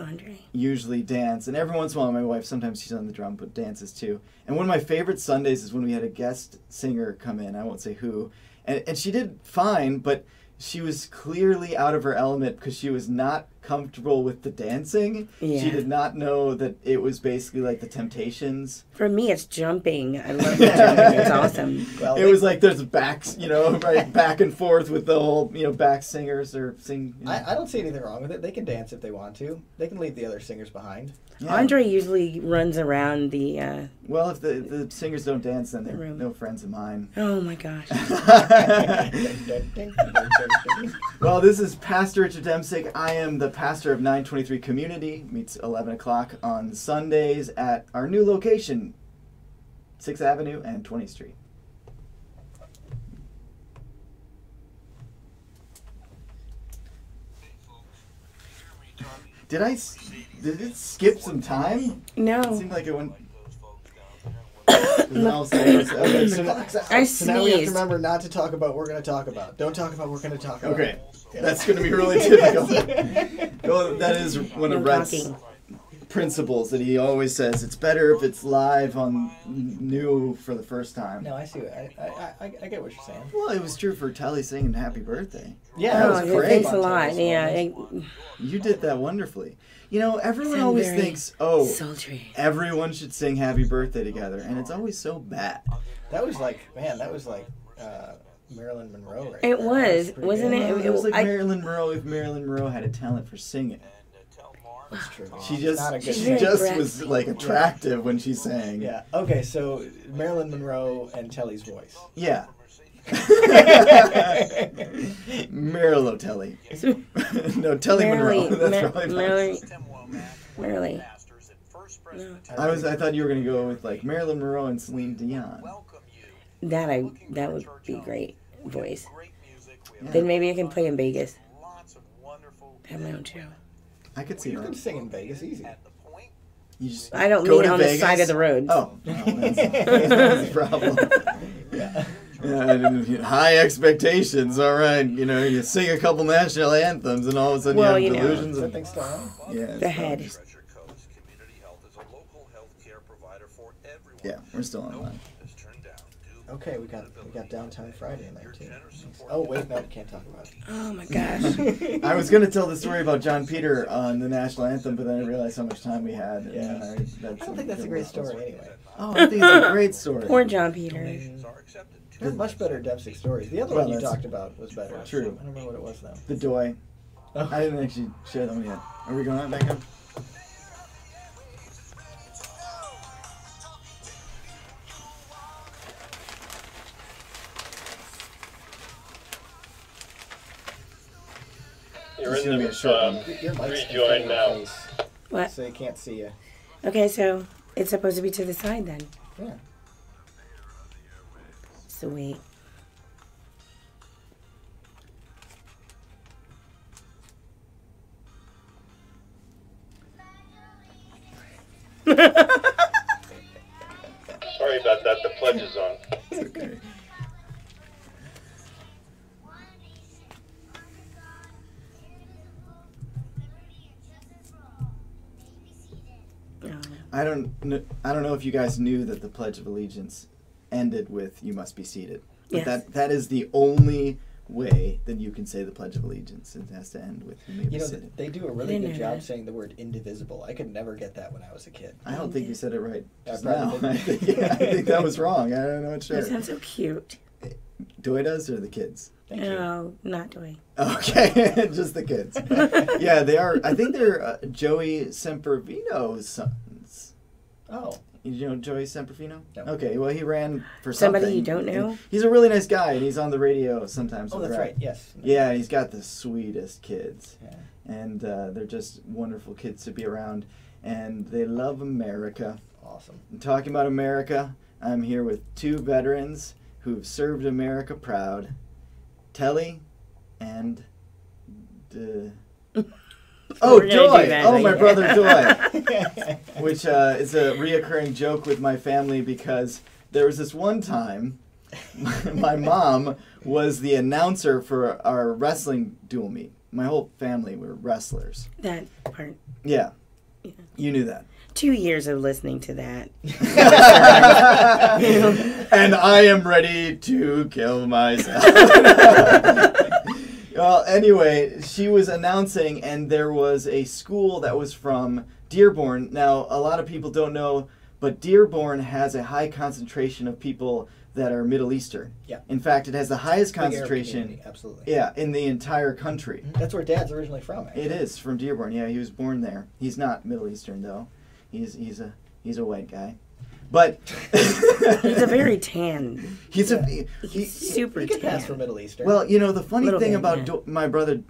usually dance, and every once in a while my wife, sometimes she's on the drum, but dances too. And one of my favorite Sundays is when we had a guest singer come in. I won't say who, and she did fine, but she was clearly out of her element because she was not comfortable with the dancing. Yeah. She did not know that it was basically like the Temptations. For me, it's jumping. I love the jumping. It's awesome. Well, It was like there's backs, right, back and forth with the whole, back singers or sing. I don't see anything wrong with it. They can dance if they want to. They can leave the other singers behind. Yeah. Andre usually runs around the... Well, if the singers don't dance, then they're room. no friends of mine. Oh, my gosh. Well, this is Pastor Richard Demsick. I am the pastor of 923 Community. Meets 11 o'clock on Sundays at our new location, 6th Avenue and 20th Street. Did it skip some time? No. It seemed like it went... Okay, so I So now we have to sneezed. remember not to talk about what we're going to talk about. Don't talk about what we're going to talk about. Okay, that's going to be really difficult. Well, that is one of No Rhett's talking. principles that he always says. It's better if it's live on new for the first time. No, I see it. I get what you're saying. Well, it was true for Telly singing Happy Birthday. Yeah, that Oh, was yeah, great. thanks a lot. Yeah. You did that wonderfully. Everyone Sound always very thinks, sultry. everyone should sing Happy Birthday together, and it's always so bad. That was like Marilyn Monroe, right? It there. was, pretty wasn't good. It was like I- Marilyn Monroe if Marilyn Monroe had a talent for singing. That's true. She Not a good just singer. was like attractive when she sang. Yeah. Okay, so Marilyn Monroe and Telly's voice. Yeah. Marilyn Telly. No, Telly Monroe. That's probably fine. Merrily. I thought you were gonna go with like Marilyn Monroe and Celine Dion. That would be great voice. Yeah. Then maybe I can play in Vegas. Have my own show. I could see You can that. sing in Vegas easy. You just I don't go mean to on Vegas? the side of the road. Oh, that's the problem. Yeah. Yeah, high expectations. All right, you sing a couple national anthems, and all of a sudden Well, you you have know. delusions Is that of thing still on? yeah. The it's head. probably- Pressure Coast Community Health is a local health care provider for everyone. Yeah, we're still on that. Is turned down due Okay, we got Downtown Friday in there too. Oh wait, no, we can't talk about it. Oh my gosh. I was going to tell the story about John Peter on the national anthem, but then I realized how much time we had. and Yeah. I I don't think that's a great story anyway. Oh, I think it's a great story. Poor John Peter. are accepted. There's much better Dempsey stories. The other Well, one you that's talked about was better. true. I don't remember what it was though. The Doy. Oh. I didn't actually share that one yet. Are we going back up? You're It's in gonna be a short one. Your mic's in front rejoin of now. your face, What? so you can't see you. Okay, so it's supposed to be to the side then. Yeah. Sweet. Sorry about that. The pledge is on. It's okay. Oh. I don't know if you guys knew that the Pledge of Allegiance ended with "You must be seated." But Yes. that is the only way that you can say the Pledge of Allegiance. It has to end with "You may be You know, seated." they do a really didn't good know job that. saying the word indivisible. I could never get that when I was a kid. I don't think you said it right I just probably now. didn't. I think that was wrong. I'm not sure. That sounds so cute. Doy does or the kids? Thank you. No, not doing. Okay, just the kids. Yeah, they are. I think they're Joey Sempervino's sons. Oh, You know Joey Semperfino? No. Okay, well he ran for Somebody something. you don't know? He's a really nice guy, and he's on the radio sometimes. Oh, with that's Rhett. right. Yes. Yeah, he's got the sweetest kids, Yeah. and they're just wonderful kids to be around, and they love America. Awesome. And talking about America, I'm here with two veterans who've served America proud, Telly and We're gonna Joy! do that Oh, my later. brother Joy. Which is a reoccurring joke with my family because there was this one time my mom was the announcer for our wrestling dual meet. My whole family were wrestlers. That part. Yeah. Yeah. You knew that. 2 years of listening to that. And I am ready to kill myself. Well, anyway, she was announcing, and there was a school that was from Dearborn. Now, a lot of people don't know, but Dearborn has a high concentration of people that are Middle Eastern. Yeah. In fact, it has the highest Big Arab concentration, community, absolutely. yeah, in the entire country. That's where Dad's originally from. Actually. It is from Dearborn. Yeah, he was born there. He's not Middle Eastern though. He's a white guy, but He's a very tan. he's He's super He could pass for tan. Middle Eastern. well, you know the funny Little thing bit, about yeah. my brother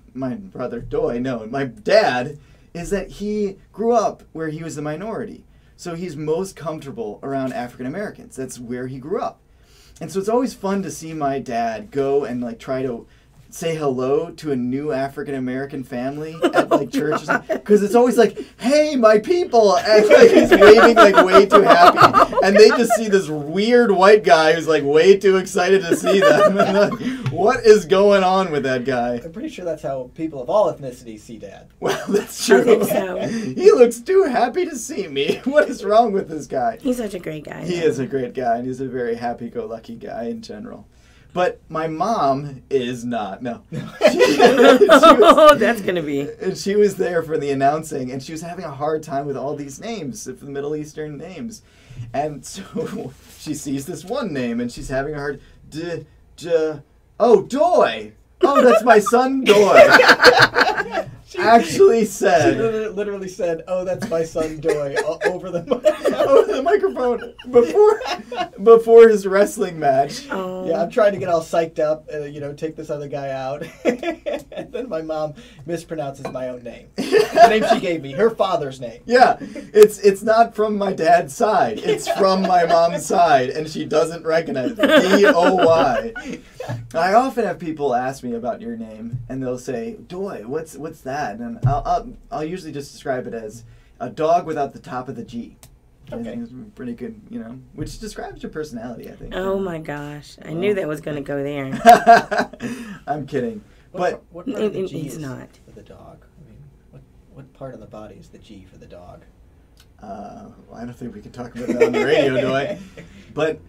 Doy, no, my dad, is that he grew up where he was the minority, so he's most comfortable around African Americans. That's where he grew up, and so it's always fun to see my dad go and like try to say hello to a new African American family at like church or something, because it's always like, "Hey, my people!" and like he's waving like way too happy, and they just see this weird white guy who's like way too excited to see them. And like, what is going on with that guy? I'm pretty sure that's how people of all ethnicities see Dad. Well, that's true. I think so. He looks too happy to see me. What is wrong with this guy? He's such a great guy. He is a great guy, and he's a very happy-go-lucky guy in general. But my mom is not. No. Oh, that's gonna be. And she was there for the announcing, and she was having a hard time with all these names, the Middle Eastern names. And so she sees this one name, and she's having a hard... Doy! Oh, that's my son, Doy. Actually She said... literally said, "Oh, that's my son Doy," over the over the microphone before his wrestling match. Oh. Yeah, I'm trying to get all psyched up, take this other guy out. And then my mom mispronounces my own name. The name she gave me, her father's name. Yeah, it's not from my dad's side. It's from my mom's side, and she doesn't recognize it. D-O-Y. I often have people ask me about your name, and they'll say, "Doy, what's that?" And I'll usually just describe it as a dog without the top of the G. Okay. It's pretty good, which describes your personality, I think. Oh my gosh! I knew that was gonna go there. I'm kidding. But What part of the G It's is not. for the dog? I mean, what part of the body is the G for the dog? well, I don't think we can talk about that on the radio, do I? But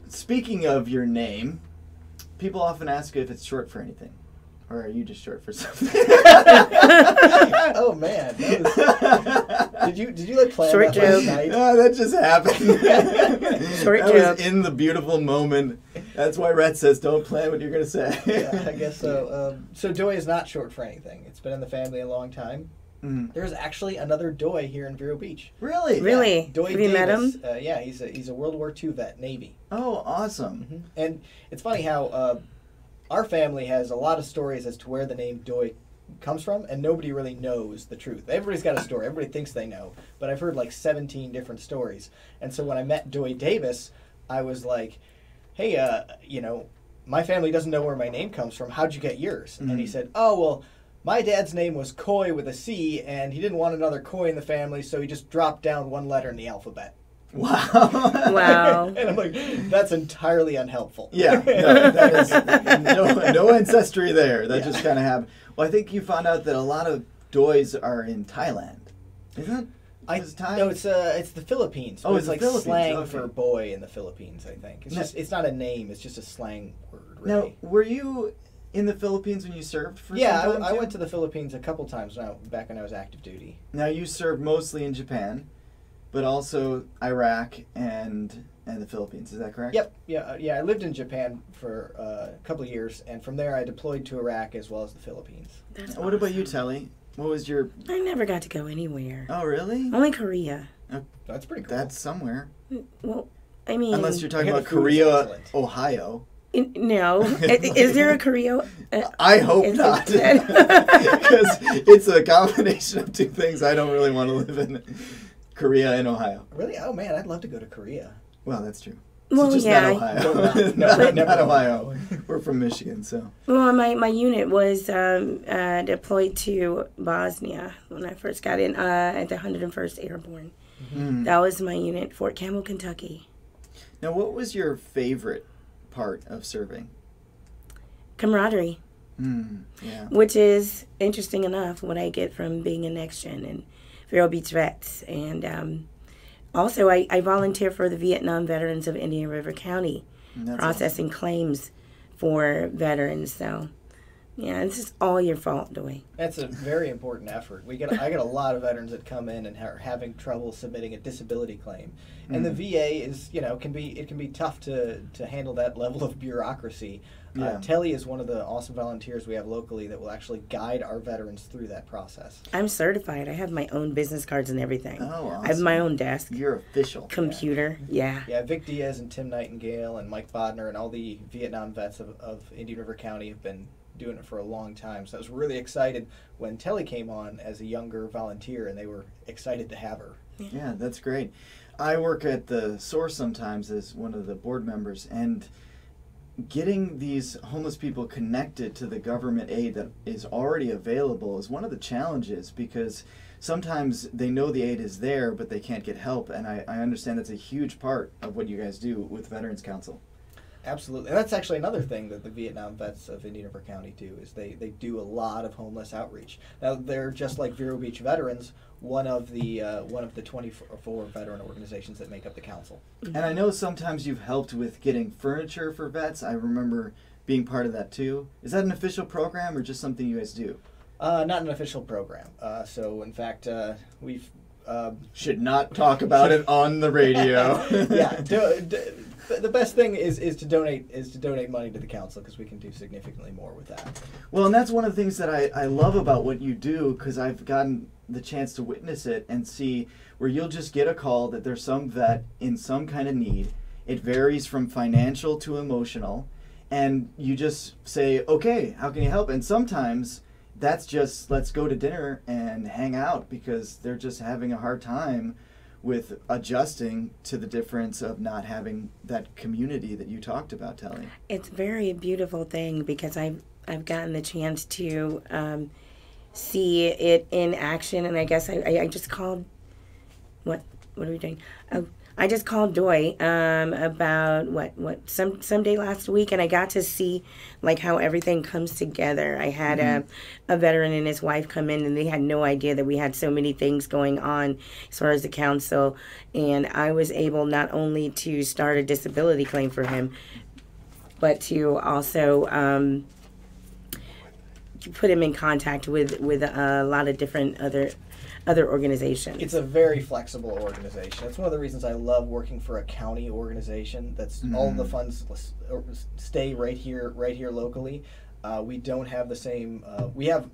speaking of your name, people often ask if it's short for anything. Or are you just short for something? Oh man, did you like plan Short that last joke. night? No, that just happened. Short that joke. was in the beautiful moment. That's why Rhett says, "Don't plan what you're gonna say." Yeah, I guess so. So Doy is not short for anything. It's been in the family a long time. Mhm. There's actually another Doy here in Vero Beach. Really? Really? Yeah, Doy Have you met Davis. him? Yeah, he's a World War II vet, Navy. Oh, awesome. Mm-hmm. And it's funny how our family has a lot of stories as to where the name Doy comes from, and nobody really knows the truth. Everybody's got a story. Everybody thinks they know, but I've heard like 17 different stories. And so when I met Doy Davis, I was like, "Hey, my family doesn't know where my name comes from. How'd you get yours?" And he said, "Oh, well, my dad's name was Coy with a C, and he didn't want another Coy in the family, so he just dropped down one letter in the alphabet." Wow. Wow. And I'm like, that's entirely unhelpful. Yeah, no, that is no ancestry there. That just kind of happened. Well, I think you found out that a lot of Doys are in Thailand, isn't it? Is Thai? No, it's the Philippines. Oh, But it's like the Philippines, slang okay. for boy in the Philippines, I think. It's No. just it's not a name, it's just a slang word, Now, really. were you in the Philippines when you served for Yeah, some time I too? went to the Philippines a couple times back when I was active duty. Now, you served mostly in Japan, but also Iraq and the Philippines. Is that correct? Yep, yeah. I lived in Japan for a couple of years, and from there I deployed to Iraq as well as the Philippines. That's What about you, awesome. Telly? What was your... I never got to go anywhere. Oh, really? Only Korea. That's pretty cool. That's somewhere. Well, I mean, Unless you're talking Yeah, about the food is Korea, excellent. Ohio. no. Is there a Korea? I hope Is not. it- Because it's a combination of two things I don't really want to live in. Korea and Ohio. Really? Oh man, I'd love to go to Korea. Well, that's true. Well, just yeah. not Ohio. No, not never Ohio. We're from Michigan, so. Well, my unit was deployed to Bosnia when I first got in at the 101st Airborne. Mm. That was my unit, Fort Campbell, Kentucky. Now, what was your favorite part of serving? Camaraderie, Yeah. which is interesting enough what I get from being a Next Gen and Vero Beach Vets. And also, I volunteer for the Vietnam Veterans of Indian River County, That's processing claims for veterans. So, yeah, it's just all your fault, Doi. That's a very important effort. I get a lot of veterans that come in and are having trouble submitting a disability claim, and the VA is can be tough to handle that level of bureaucracy. Yeah. Telly is one of the awesome volunteers we have locally that will actually guide our veterans through that process. I'm certified. I have my own business cards and everything. Oh, awesome. I have my own desk, You're official. computer. Yeah. Yeah, Vic Diaz and Tim Nightingale and Mike Bodner and all the Vietnam vets of Indian River County have been doing it for a long time. So I was really excited when Telly came on as a younger volunteer, and they were excited to have her. Yeah, that's great. I work at the Source sometimes as one of the board members, and getting these homeless people connected to the government aid that is already available is one of the challenges, because sometimes they know the aid is there, but they can't get help. And I understand that's a huge part of what you guys do with Veterans Council. Absolutely. And that's actually another thing that the Vietnam vets of Indian River County do, is they do a lot of homeless outreach. Now, they're just like Vero Beach Veterans, one of the 24 veteran organizations that make up the council. And I know sometimes you've helped with getting furniture for vets. I remember being part of that too. Is that an official program or just something you guys do? Not an official program. So, in fact, we've... Should not talk about it on the radio. yeah, the best thing is to donate money to the council, because we can do significantly more with that. Well, and that's one of the things that I love about what you do, because I've gotten the chance to witness it and see where you'll just get a call that there's some vet in some kind of need. It varies from financial to emotional, and you just say, okay, how can you help? And sometimes that's just, let's go to dinner and hang out, because they're just having a hard time with adjusting to the difference of not having that community that you talked about, Telly. It's a very beautiful thing, because I've gotten the chance to see it in action, and I guess I just called. What are we doing? Oh, I just called Doi about someday last week, and I got to see like how everything comes together. I had a veteran and his wife come in, and they had no idea that we had so many things going on as far as the council, and I was able not only to start a disability claim for him, but to also put him in contact with a lot of different other organizations. It's a very flexible organization. It's one of the reasons I love working for a county organization. That's all of the funds stay right here locally. We don't have the same. We have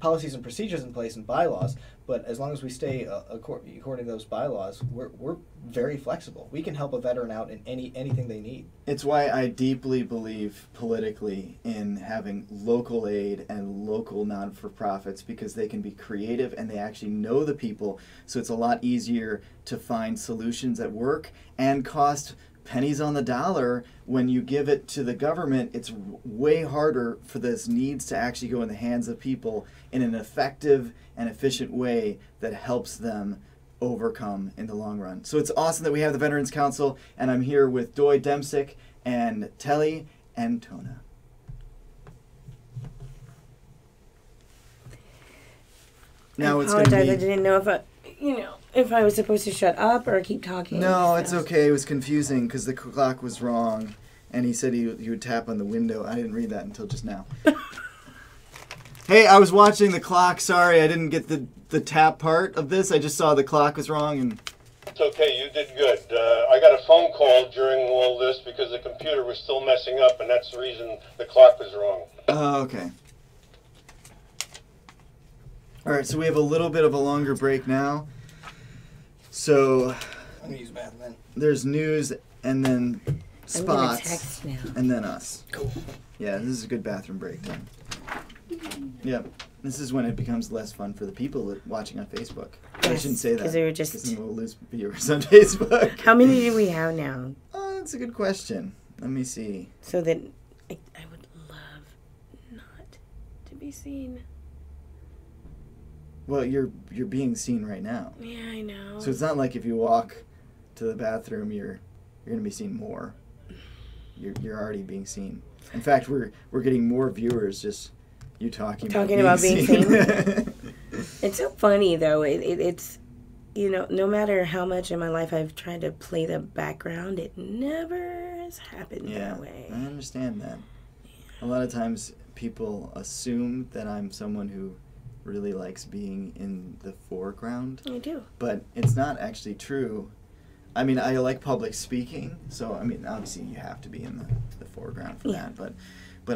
policies and procedures in place and bylaws, but as long as we stay according to those bylaws, we're very flexible. We can help a veteran out in anything they need. It's why I deeply believe politically in having local aid and local non-for-profits, because they can be creative and they actually know the people, so it's a lot easier to find solutions that work and cost pennies on the dollar. When you give it to the government, it's way harder for those needs to actually go in the hands of people in an effective and efficient way that helps them overcome in the long run. So it's awesome that we have the Veterans Council, and I'm here with Doi Demsick and Telly and Tona. Now it's going to apologize. be... I didn't know if I was supposed to shut up or keep talking. No, it's okay. It was confusing because the clock was wrong, and he said he would tap on the window. I didn't read that until just now. Hey, I was watching the clock. Sorry, I didn't get the tap part of this. I just saw the clock was wrong. And It's okay, you did good. I got a phone call during all this because the computer was still messing up, and that's the reason the clock was wrong. Oh, okay. All right, so we have a little bit of a longer break now. So I'm gonna use the bathroom then. there's news and then I'm gonna spots text now. and then us. Cool. Yeah, this is a good bathroom break time. Yep. This is when it becomes less fun for the people watching on Facebook. I Yes, shouldn't say that. 'cause they were just- Because then we'll lose viewers on Facebook. How many do we have now? Oh, that's a good question. Let me see. So that I would love not to be seen. Well, you're being seen right now. Yeah, I know. So it's not like if you walk to the bathroom, you're going to be seen more. You're already being seen. In fact, we're getting more viewers just you talking about being seen. It's so funny though. It's no matter how much in my life I've tried to play the background, it never has happened that way. I understand that. A lot of times people assume that I'm someone who really likes being in the foreground, I do. but it's not actually true. I mean, I like public speaking, so I mean, obviously you have to be in the foreground for that, but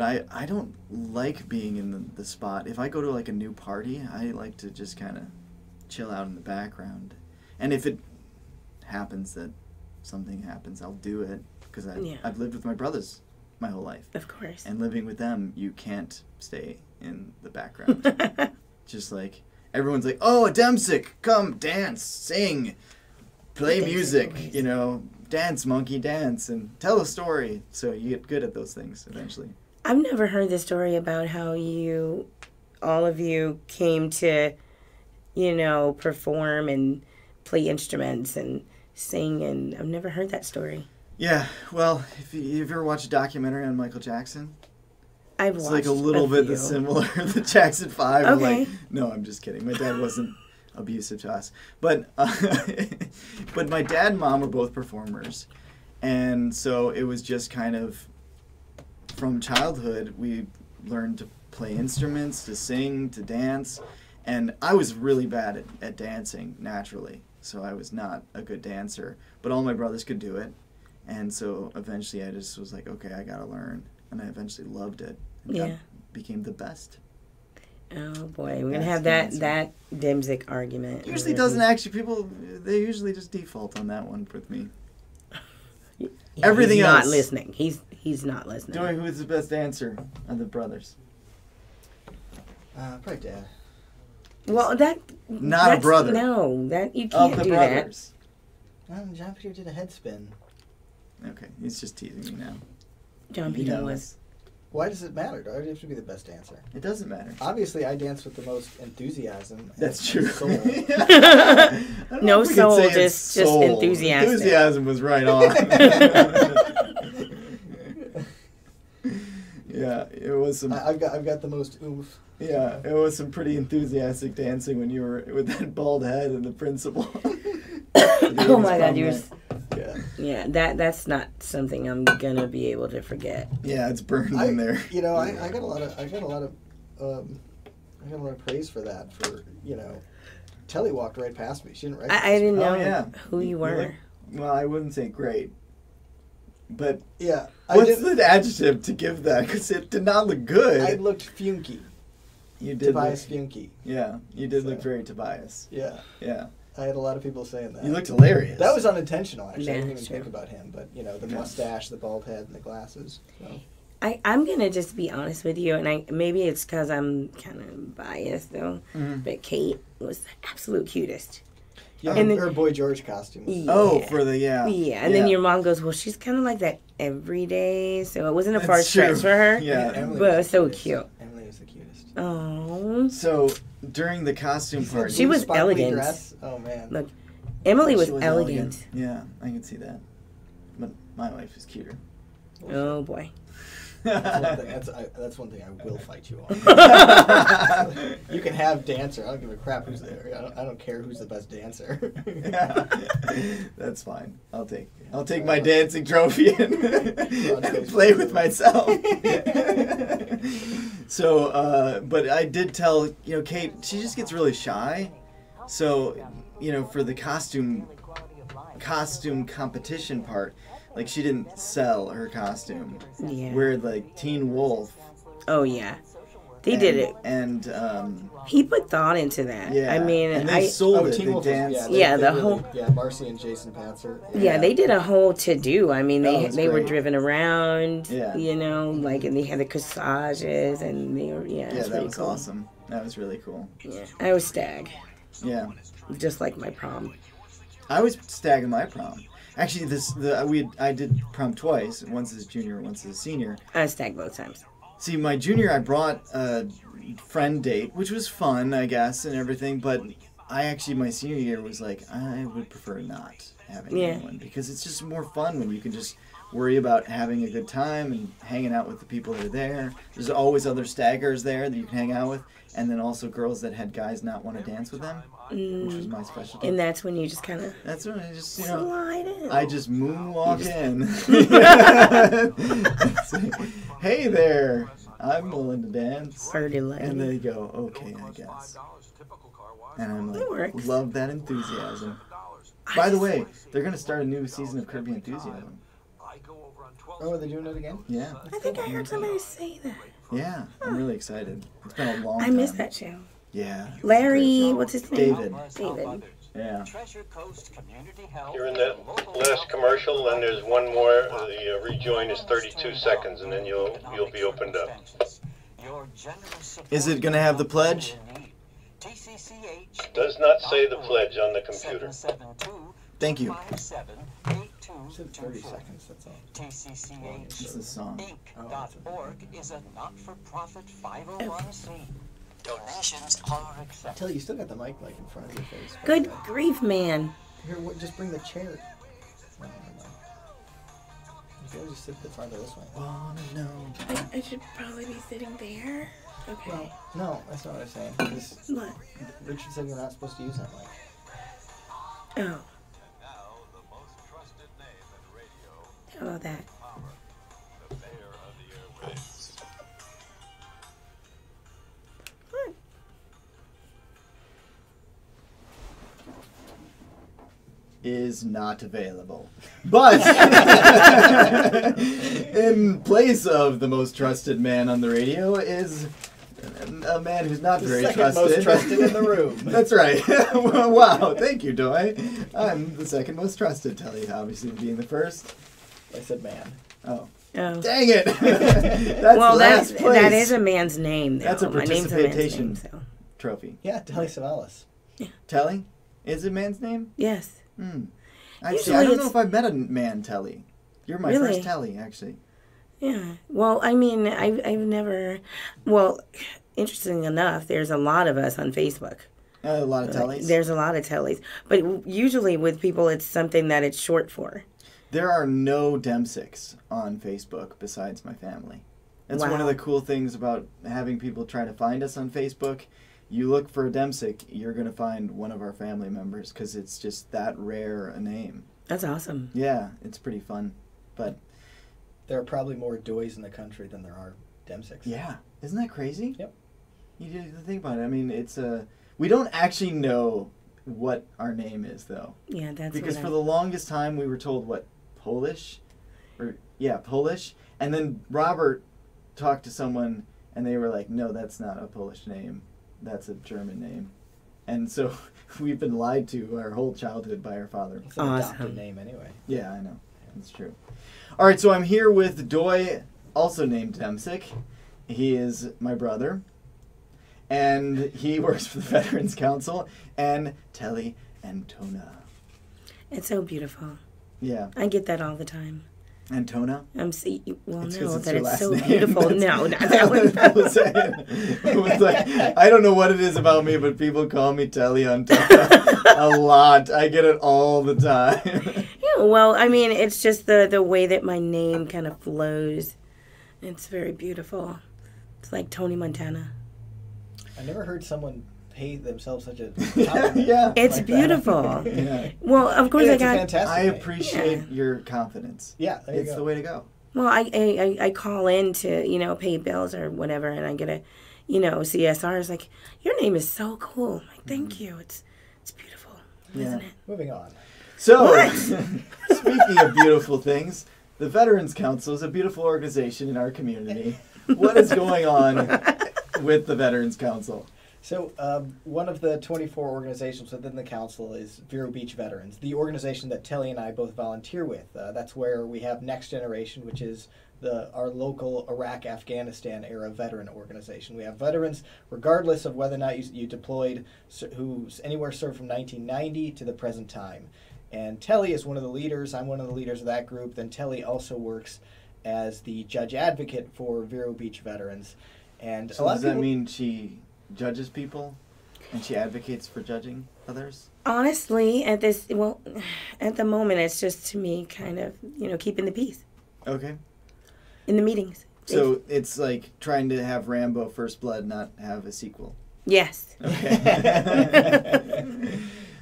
I don't like being in the spot. If I go to like a new party, I like to just kind of chill out in the background. And if it happens that something happens, I'll do it because I've lived with my brothers my whole life. Of course. And living with them, you can't stay in the background. Just like everyone's like, "Oh, Ademsic, come dance, sing, play music, dance, monkey, dance, and tell a story." So you get good at those things eventually. I've never heard the story about how all of you came to, perform and play instruments and sing, and I've never heard that story. Yeah, well, if you've ever watched a documentary on Michael Jackson, I've it's watched like a little bit few. similar to Jackson 5. I'm Okay. like, no, I'm just kidding. My dad wasn't abusive to us. But but my dad and mom were both performers. And so it was just kind of, from childhood, we learned to play instruments, to sing, to dance. And I was really bad at dancing, naturally. So I was not a good dancer. But all my brothers could do it. And so eventually I just was like, okay, I gotta learn. And I eventually loved it. And became the best. Oh boy, we're gonna have that Demsic argument. Usually doesn't actually, they usually just default on that one with me. Everything he's else. not listening. He's not listening. Joey, who's the best dancer of the brothers? Probably Dad. Well, Not that's, a brother. No, that you Of can't the do brothers. John Peter did a head spin. Okay, he's just teasing me now. that. John He Peter knows. was. Why does it matter? Do I have to be the best dancer? It doesn't matter. Obviously, I dance with the most enthusiasm. That's and true. Soul. I don't know No if we could soul, say it's just soul. enthusiastic. Enthusiasm was right on. Yeah, it was some. I've got the most oomph. Yeah, it was some pretty enthusiastic dancing when you were with that bald head and the principal. Oh my God, you were. Yeah. Yeah, that's not something I'm gonna be able to forget. Yeah, it's burned in there. I got a lot of praise for that. Telly walked right past me. She didn't recognize I didn't me. know who you were. Well, I wouldn't say great, but Yeah, what's the adjective to give that? Because it did not look good. I looked funky. You did. Tobias Funky. Yeah, you did look very Tobias. Yeah. Yeah. I had a lot of people saying that. You looked hilarious. That was unintentional, actually. I Yeah, didn't even sure. think about him, but the mustache, the bald head, and the glasses. So. I'm gonna just be honest with you, and maybe it's because I'm kind of biased though. Mm-hmm. But Kate was the absolute cutest. Yeah, And then- her Boy George costume. Oh, for the Yeah, and then your mom goes, "Well, she's kind of like that every day," so it wasn't a far That's true. stretch for her. Yeah. Emily But was the so cutest. cute. Emily was the cutest. Oh, So during the costume party, She was Sparkly elegant. Dress. Oh man. Look, Emily was she elegant. Yeah, I can see that. But my wife is cuter. Oh boy. That's one thing I will fight you on. You can have dancer. I don't give a crap who's there. I don't care who's the best dancer. Yeah. That's fine. I'll take my dancing trophy and play with myself. So, but I did tell, Kate, she just gets really shy. So, for the costume competition part, like she didn't sell her costume. Yeah. Where like Teen Wolf, Oh yeah. He did it. And He put thought into that. yeah, I mean, and they sold it. Teen They Wolf danced. was, Yeah, they the really- whole- Yeah, Marcy and Jason Panzer. Yeah, they did a whole to-do. I mean, Oh, they it's they were great. driven around, Yeah. you know, like, and they had the corsages, and they were, yeah, Yeah, it's that pretty was cool. awesome. That was really cool. Yeah. I was stag, Yeah, just like my prom. I was stag in my prom. Actually, I did prom twice. Once as junior, once as senior. I was stag both times. See, my junior, I brought a friend date, which was fun, I guess, and everything. But my senior year was like, I would prefer not having Yeah. anyone, because it's just more fun when you can just worry about having a good time and hanging out with the people that are there. There's always other staggers there that you can hang out with, and then also girls that had guys not want to dance with them, which was my specialty. And that's when you just kind of That's when I just, slide in. I just moonwalk in. Hey there, I'm willing to dance. Party lady. And they go, okay, I guess. And I'm That like, works. love that enthusiasm. By the way, they're going to start a new season of Curb Your Enthusiasm. Oh, are they doing it again? Yeah. I think I heard somebody say that. Yeah, I'm really excited. It's been a long time. I missed that show. Yeah. it's a great Larry, show. what's his name? David. David. Yeah. You're in that last commercial, and there's one more. The rejoin is 32 seconds, and then you'll be opened up. Is it going to have the pledge? Does not say the pledge on the computer. Thank you. You said 30 seconds, that's all. It's the song. Inc.org is a not-for-profit 501c. Donations are accepted. Tell you still got the mic like in front of your face. Good grief, man. Here, just bring the chair. No, never mind. You can always just sit a bit farther this way. Wanna know. I should probably be sitting there. Okay. No, that's not what I'm saying. What? Richard said you're not supposed to use that mic. Oh. How about that? What? Is not available. But in place of the most trusted man on the radio is a man who's not very second trusted. most trusted in the room. That's right. Wow, thank you, Doy. I'm the second most trusted, Telly, obviously being the first. I said man. Oh. Oh. Dang it! That's Well, last place. that is a man's name, though. That's a My name's a man's participation name, so. trophy. Yeah, Telly Savalas. Telly? Is it a man's name? Yes. I Usually don't know it's- if I've met a man Telly. You're my Really? first Telly, actually. Yeah. Well, I mean, I've never. Well, interesting enough, there's a lot of us on Facebook. A lot of Tellys. There's a lot of Tellys, but usually with people, it's something that it's short for. There are no Demsics on Facebook besides my family. That's one of Wow. the cool things about having people try to find us on Facebook. You look for a Demsic, you're going to find one of our family members because it's just that rare a name. That's awesome. Yeah, it's pretty fun. But There are probably more Doys in the country than there are Demsics. yeah, isn't that crazy? Yep. You have to think about it. I mean, we don't actually know what our name is, though. Yeah, that's Because what for the longest time we were told, Polish? Polish. And then Robert talked to someone and they were like, no, that's not a Polish name. That's a German name. And so we've been lied to our whole childhood by our father. It's an Awesome. adopted name anyway. Yeah, I know. That's true. All right, so I'm here with Doy, also named Demsic. He is my brother. And he works for the Veterans Council. And Telly Antona. It's so beautiful. Yeah. I get that all the time. Antona? Well, It's 'cause no, it's that your it's last so name. beautiful. No, not that one. I was saying. It was like, I don't know what it is about me, but people call me Telly Antona a lot. I get it all the time. Yeah, well, I mean, it's just the way that my name kind of flows. It's very beautiful. It's like Tony Montana. I never heard someone pay themselves such a compliment. Yeah. It's like that. beautiful. Yeah. Well, of course, Yeah, I it's a got. fantastic I name. appreciate your confidence. Yeah, there you It's go. the way to go. Well, I call in to, pay bills or whatever, and I get a, CSR is like, your name is so cool. I'm like, thank you. It's beautiful, isn't it? Moving on. So, speaking of beautiful things, the Veterans Council is a beautiful organization in our community. What is going on with the Veterans Council? So one of the 24 organizations within the council is Vero Beach Veterans, the organization that Telly and I both volunteer with. That's where we have Next Generation, which is our local Iraq-Afghanistan era veteran organization. We have veterans, regardless of whether or not you deployed, who's anywhere served from 1990 to the present time. And Telly is one of the leaders. I'm one of the leaders of that group. Then Telly also works as the judge advocate for Vero Beach Veterans. And so does that mean she judges people and she advocates for judging others? Honestly, at the moment, it's just to me kind of, keeping the peace. Okay. In the meetings. So it's like trying to have Rambo First Blood not have a sequel. Yes. Okay.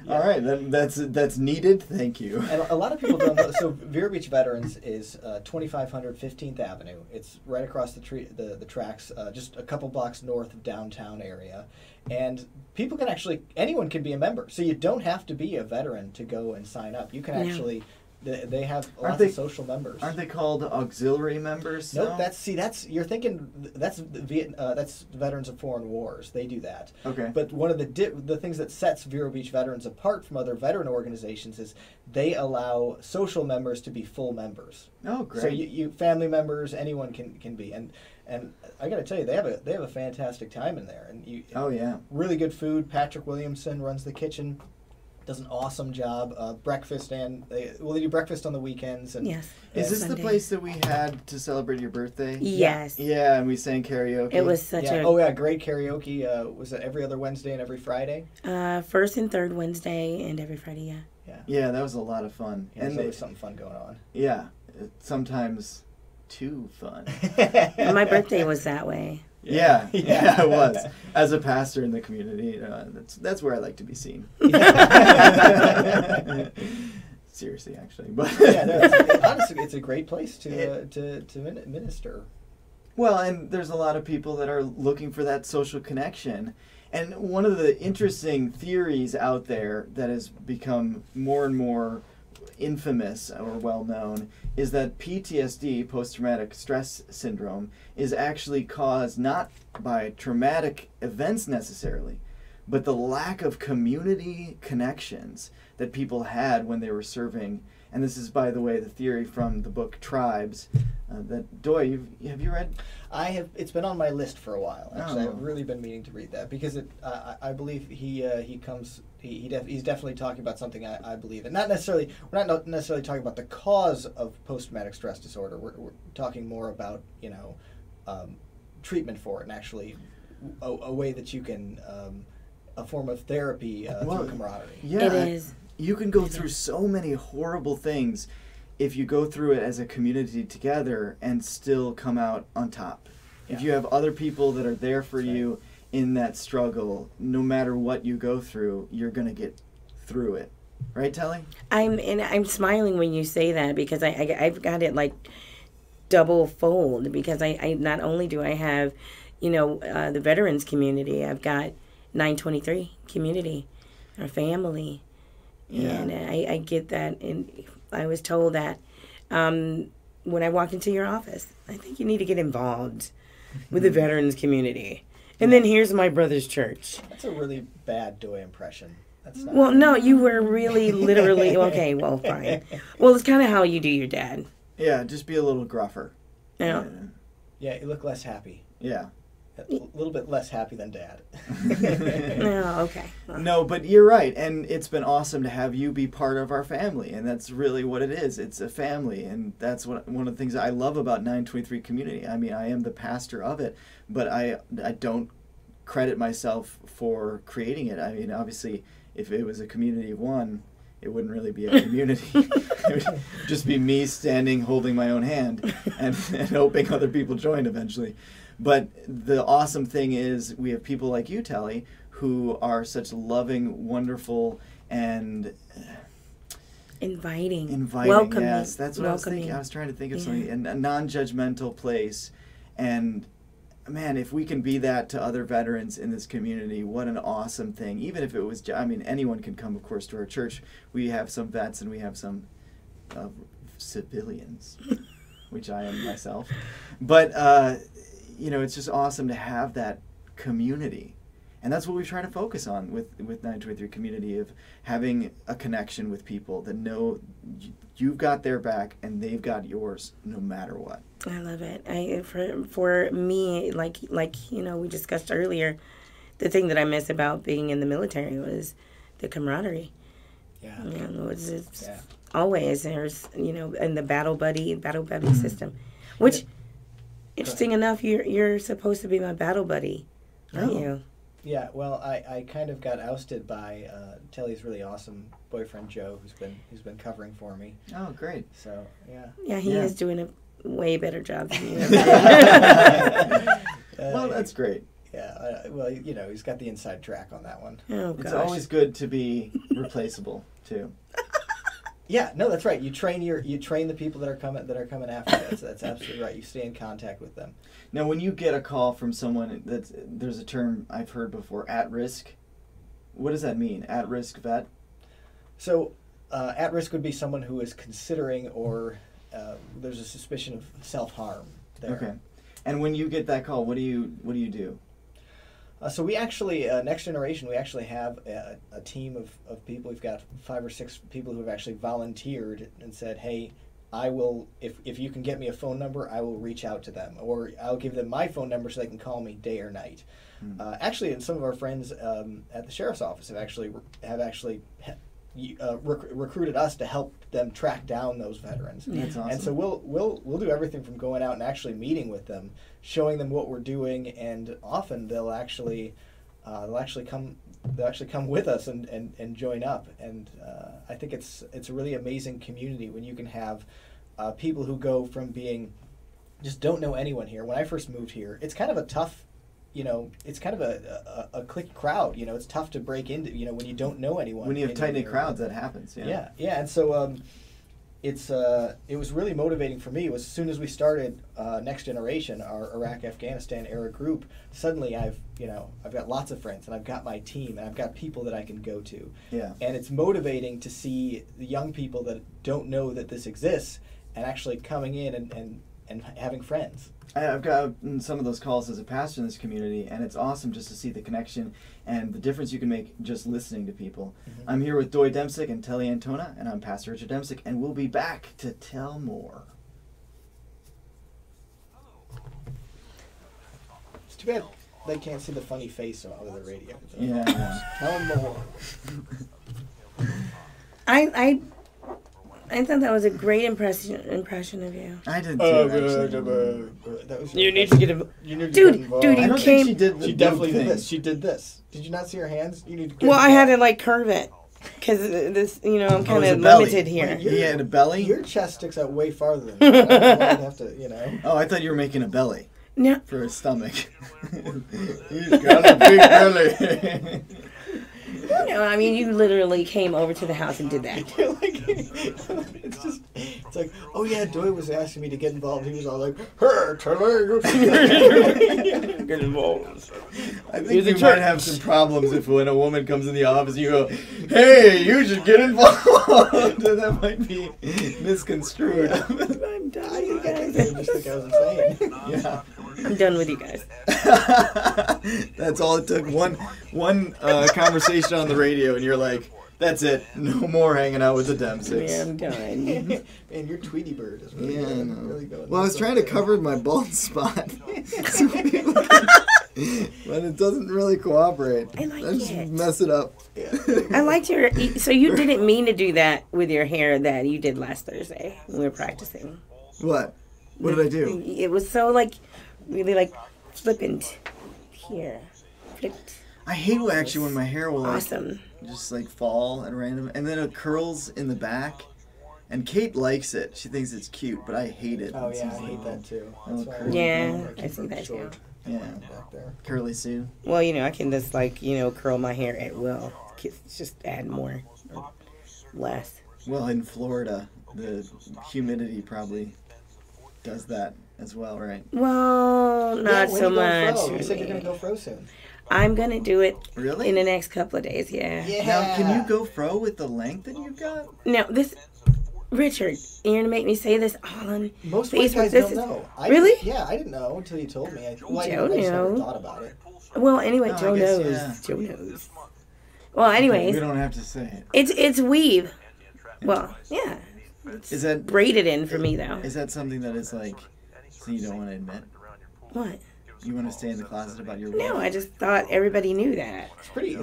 All right, that's needed. Thank you. And a lot of people don't know. So Vero Beach Veterans is 2500 15th Avenue. It's right across the tracks, just a couple blocks north of downtown area. And people anyone can be a member. So you don't have to be a veteran to go and sign up. You can actually. They have lots of social members. Aren't they called auxiliary members? Nope. You're thinking that's Veterans of Foreign Wars. They do that. Okay. But one of the things that sets Vero Beach Veterans apart from other veteran organizations is they allow social members to be full members. Oh, great. So you family members, anyone can be, and I got to tell you, they have a fantastic time in there, and oh yeah, really good food. Patrick Williamson runs the kitchen. Does an awesome job. Breakfast they do breakfast on the weekends. And yes. Is this the place that we had to celebrate your birthday? Yes. Yeah, and we sang karaoke. It was such a... Oh, yeah, great karaoke. Was it every other Wednesday and every Friday? First and third Wednesday and every Friday, yeah. Yeah, that was a lot of fun. Yeah, there's always something fun going on. Yeah, sometimes too fun. My birthday was that way. Yeah, it was. As a pastor in the community, that's where I like to be seen. Seriously, actually, but honestly, it's a great place to minister. Well, and there's a lot of people that are looking for that social connection. And one of the interesting theories out there that has become more and more infamous or well known is that PTSD, post-traumatic stress syndrome, is actually caused not by traumatic events necessarily, but the lack of community connections that people had when they were serving. And this is, by the way, the theory from the book Tribes. That Doy, have you read? I have. It's been on my list for a while. Actually, I've really been meaning to read that because I believe he's definitely talking about something I believe, and we're not necessarily talking about the cause of post-traumatic stress disorder. We're talking more about treatment for it, and actually a way that you can a form of therapy through camaraderie. Yeah, it is. You can go through so many horrible things if you go through it as a community together and still come out on top. Yeah. If you have other people that are there for you in that struggle, no matter what you go through, you're going to get through it. Right, Telly? I'm smiling when you say that because I've got it like double fold because I not only do I have, the veterans community, I've got 923 community, our family. Yeah. And I get that, and I was told that when I walked into your office, I think you need to get involved with the veterans community. And then here's my brother's church. That's a really bad Doy impression. That's not well, no, you were really literally, okay, well, fine. Well, it's kind of how you do your dad. Yeah, just be a little gruffer. Yeah. Yeah, you look less happy. Yeah. A little bit less happy than Dad. No, okay. Well. No, but you're right, and it's been awesome to have you be part of our family, and that's really what it is. It's a family, and that's one of the things I love about 923 Community. I mean, I am the pastor of it, but I don't credit myself for creating it. I mean, obviously, if it was a community of one, it wouldn't really be a community. It would just be me standing, holding my own hand, and hoping other people join eventually. But the awesome thing is we have people like you, Telly, who are such loving, wonderful, and inviting. Welcoming. Yes, that's what I was thinking. I was trying to think of something, a non-judgmental place. And man, if we can be that to other veterans in this community, what an awesome thing. Even if it was, anyone can come, of course, to our church. We have some vets and we have some civilians, which I am myself. But it's just awesome to have that community. And that's what we try to focus on with 923 community, of having a connection with people that know you've got their back and they've got yours no matter what. I love it. For me, like we discussed earlier, the thing that I miss about being in the military was the camaraderie. Yeah. It's always there's and the battle buddy system, which interesting enough, you're supposed to be my battle buddy, aren't you? Yeah, well, I kind of got ousted by Telly's really awesome boyfriend Joe, who's been covering for me. Oh, great! So yeah, he is doing a way better job than you ever did. Well, that's great. Yeah, well, he's got the inside track on that one. Oh gosh, it's always good to be replaceable too. Yeah, no, that's right. You train the people that are coming after you. That's absolutely right. You stay in contact with them. Now, when you get a call from someone, there's a term I've heard before, at risk. What does that mean? At risk vet? So, at risk would be someone who is considering or there's a suspicion of self-harm there. Okay. And when you get that call, what do you do? So we actually, Next Generation, we actually have a team of people. We've got 5 or 6 people who have actually volunteered and said, hey, I will, if you can get me a phone number, I will reach out to them. Or I'll give them my phone number so they can call me day or night. Actually, and some of our friends at the Sheriff's Office have actually recruited us to help them track down those veterans. That's awesome. And so we'll do everything from going out and actually meeting with them, showing them what we're doing, and often they'll actually come with us and join up. And I think it's a really amazing community when you can have people who go from being just don't know anyone here. When I first moved here, it's kind of a tough. It's kind of a clique crowd. It's tough to break into. When you don't know anyone. When you have tight-knit crowds, that happens. Yeah. And so it was really motivating for me. It was as soon as we started Next Generation, our Iraq-Afghanistan era group. Suddenly, I've got lots of friends, and I've got my team, and I've got people that I can go to. Yeah. And it's motivating to see the young people that don't know that this exists, and actually coming in and having friends. I've got some of those calls as a pastor in this community, and it's awesome just to see the connection and the difference you can make just listening to people. Mm-hmm. I'm here with Doy Demsick and Telly Antona, and I'm Pastor Richard Demsick, and we'll be back to tell more. It's too bad they can't see the funny face out of the radio. Yeah. Tell more. I thought that was a great impression of you. I did too. That was you need to get involved. Dude, I don't think she did. She definitely did this. She did this. Did you not see her hands? You need to. Well, I had to curve it because this, I'm kind of limited here. You had a belly. Your chest sticks out way farther than me. I'd have to, Oh, I thought you were making a belly. No. For his stomach. He's got a big belly. No, I mean, you literally came over to the house and did that. It's like, oh yeah, Doy was asking me to get involved. He was all like, "Her, Taylor, get involved." I think you might have some problems if when a woman comes in the office, you go, "Hey, you should get involved." That might be misconstrued. I'm done with you guys. I just think I was insane. Yeah. I'm done with you guys. That's all it took. One conversation on the radio, and you're like, that's it. No more hanging out with the Demsicks. Yeah, I'm done. And your Tweety Bird is really really going. Well, I was trying to cover my bald spot. But it doesn't really cooperate. I like just it. Mess it up. Yeah. I liked your... So you didn't mean to do that with your hair that you did last Thursday when we were practicing. What? What did I do? It was so, really, flippant here. Flipped. I hate actually when my hair will awesome. Just fall at random, and then it curls in the back. And Kate likes it; she thinks it's cute, but I hate it. Oh yeah, I hate that too. Yeah, I see that too. Yeah, curly Sue. Well, I can just curl my hair at will. Just add more, or less. Well, in Florida, the humidity probably does that as well, right? Well, not so much. You said you're gonna go fro soon. I'm going to do it really in the next couple of days, yeah. Now, can you go fro with the length that you've got? No, Richard, you're going to make me say this all on Most Facebook. Guys don't know. Really? Yeah, I didn't know until you told me. I Joe just never thought about it. Well, anyway, Oh, Joe I guess, knows. yeah. Joe knows. Well, anyways, We don't have to say it. it's weave. Well, yeah. Is that Braided in for me though. Is that something that is like, so you don't want to admit? What? You want to stay in the closet about your No, weave? I just thought everybody knew that. It's pretty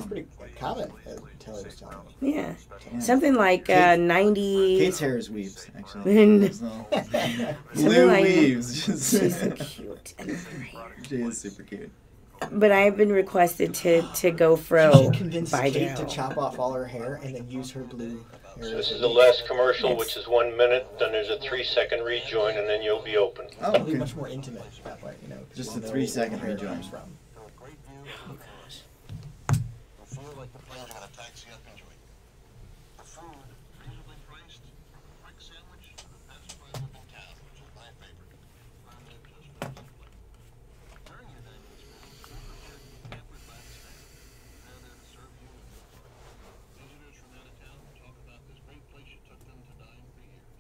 common, Telly was telling me. Yeah. Yeah. Something like Kate- 90. Kate's hair is weaves, actually. Mm. Those little Something blue like- weaves. Just She's so cute. I love her hair. She is super cute. But I've been requested to go You fro should convince by Kate Joe. to chop off all her hair and then use her blue hair. So this is the last commercial, which is 1 minute, then there's a 3-second rejoin, and then you'll be open. Oh, It'll be okay. much more intimate that way, you know. Just we'll a know 3-second where it rejoin. comes from. Oh gosh. You'll feel like the players got a taxi up and join. The food, reasonably priced. Quick sandwich, the best fries up in town, which is my favorite. Finally, just for the plate. During your dining experience, be prepared to be pampered by the staff. They're there to serve you and your family. Visitors from out of town will talk about this great place you took them to dine for years.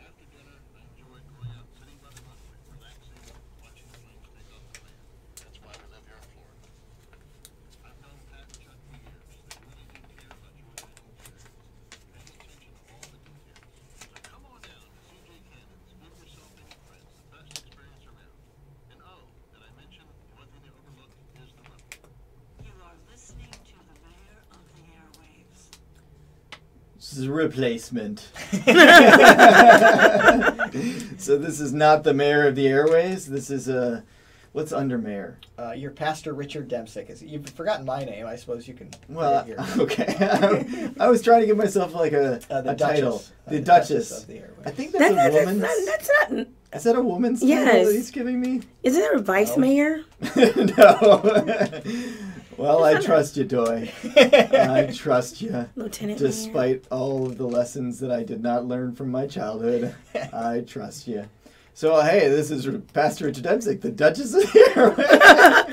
After dinner, I enjoy going out sitting by the runway, relaxing, watching the planes take off and land. That's why we live here in Florida. I've known Pat and Chuck for years. They really do care about your dining experience, paying attention to all the details. So come on down to CJ Cannon's. Give yourself and your friends the best experience around. And oh, did I mention the one thing they overlooked is the runway. You are listening to the mayor of the airwaves. This is a replacement. So this is not the mayor of the airways. This is what's under mayor? Your pastor, Richard Dempsick. You've forgotten my name. I suppose you can. Well, get it okay. I was trying to give myself like a The title. Duchess. The Duchess. of the airwaves. I think that's a woman's. That's not. Is that a woman's title Yes. that he's giving me? Isn't there a vice No. mayor? No. Well, I trust you, Doy. I trust you. Lieutenant mayor? Despite all of the lessons that I did not learn from my childhood, I trust you. So, hey, this is Pastor Richard Dempsick, the Duchess of the Airways. I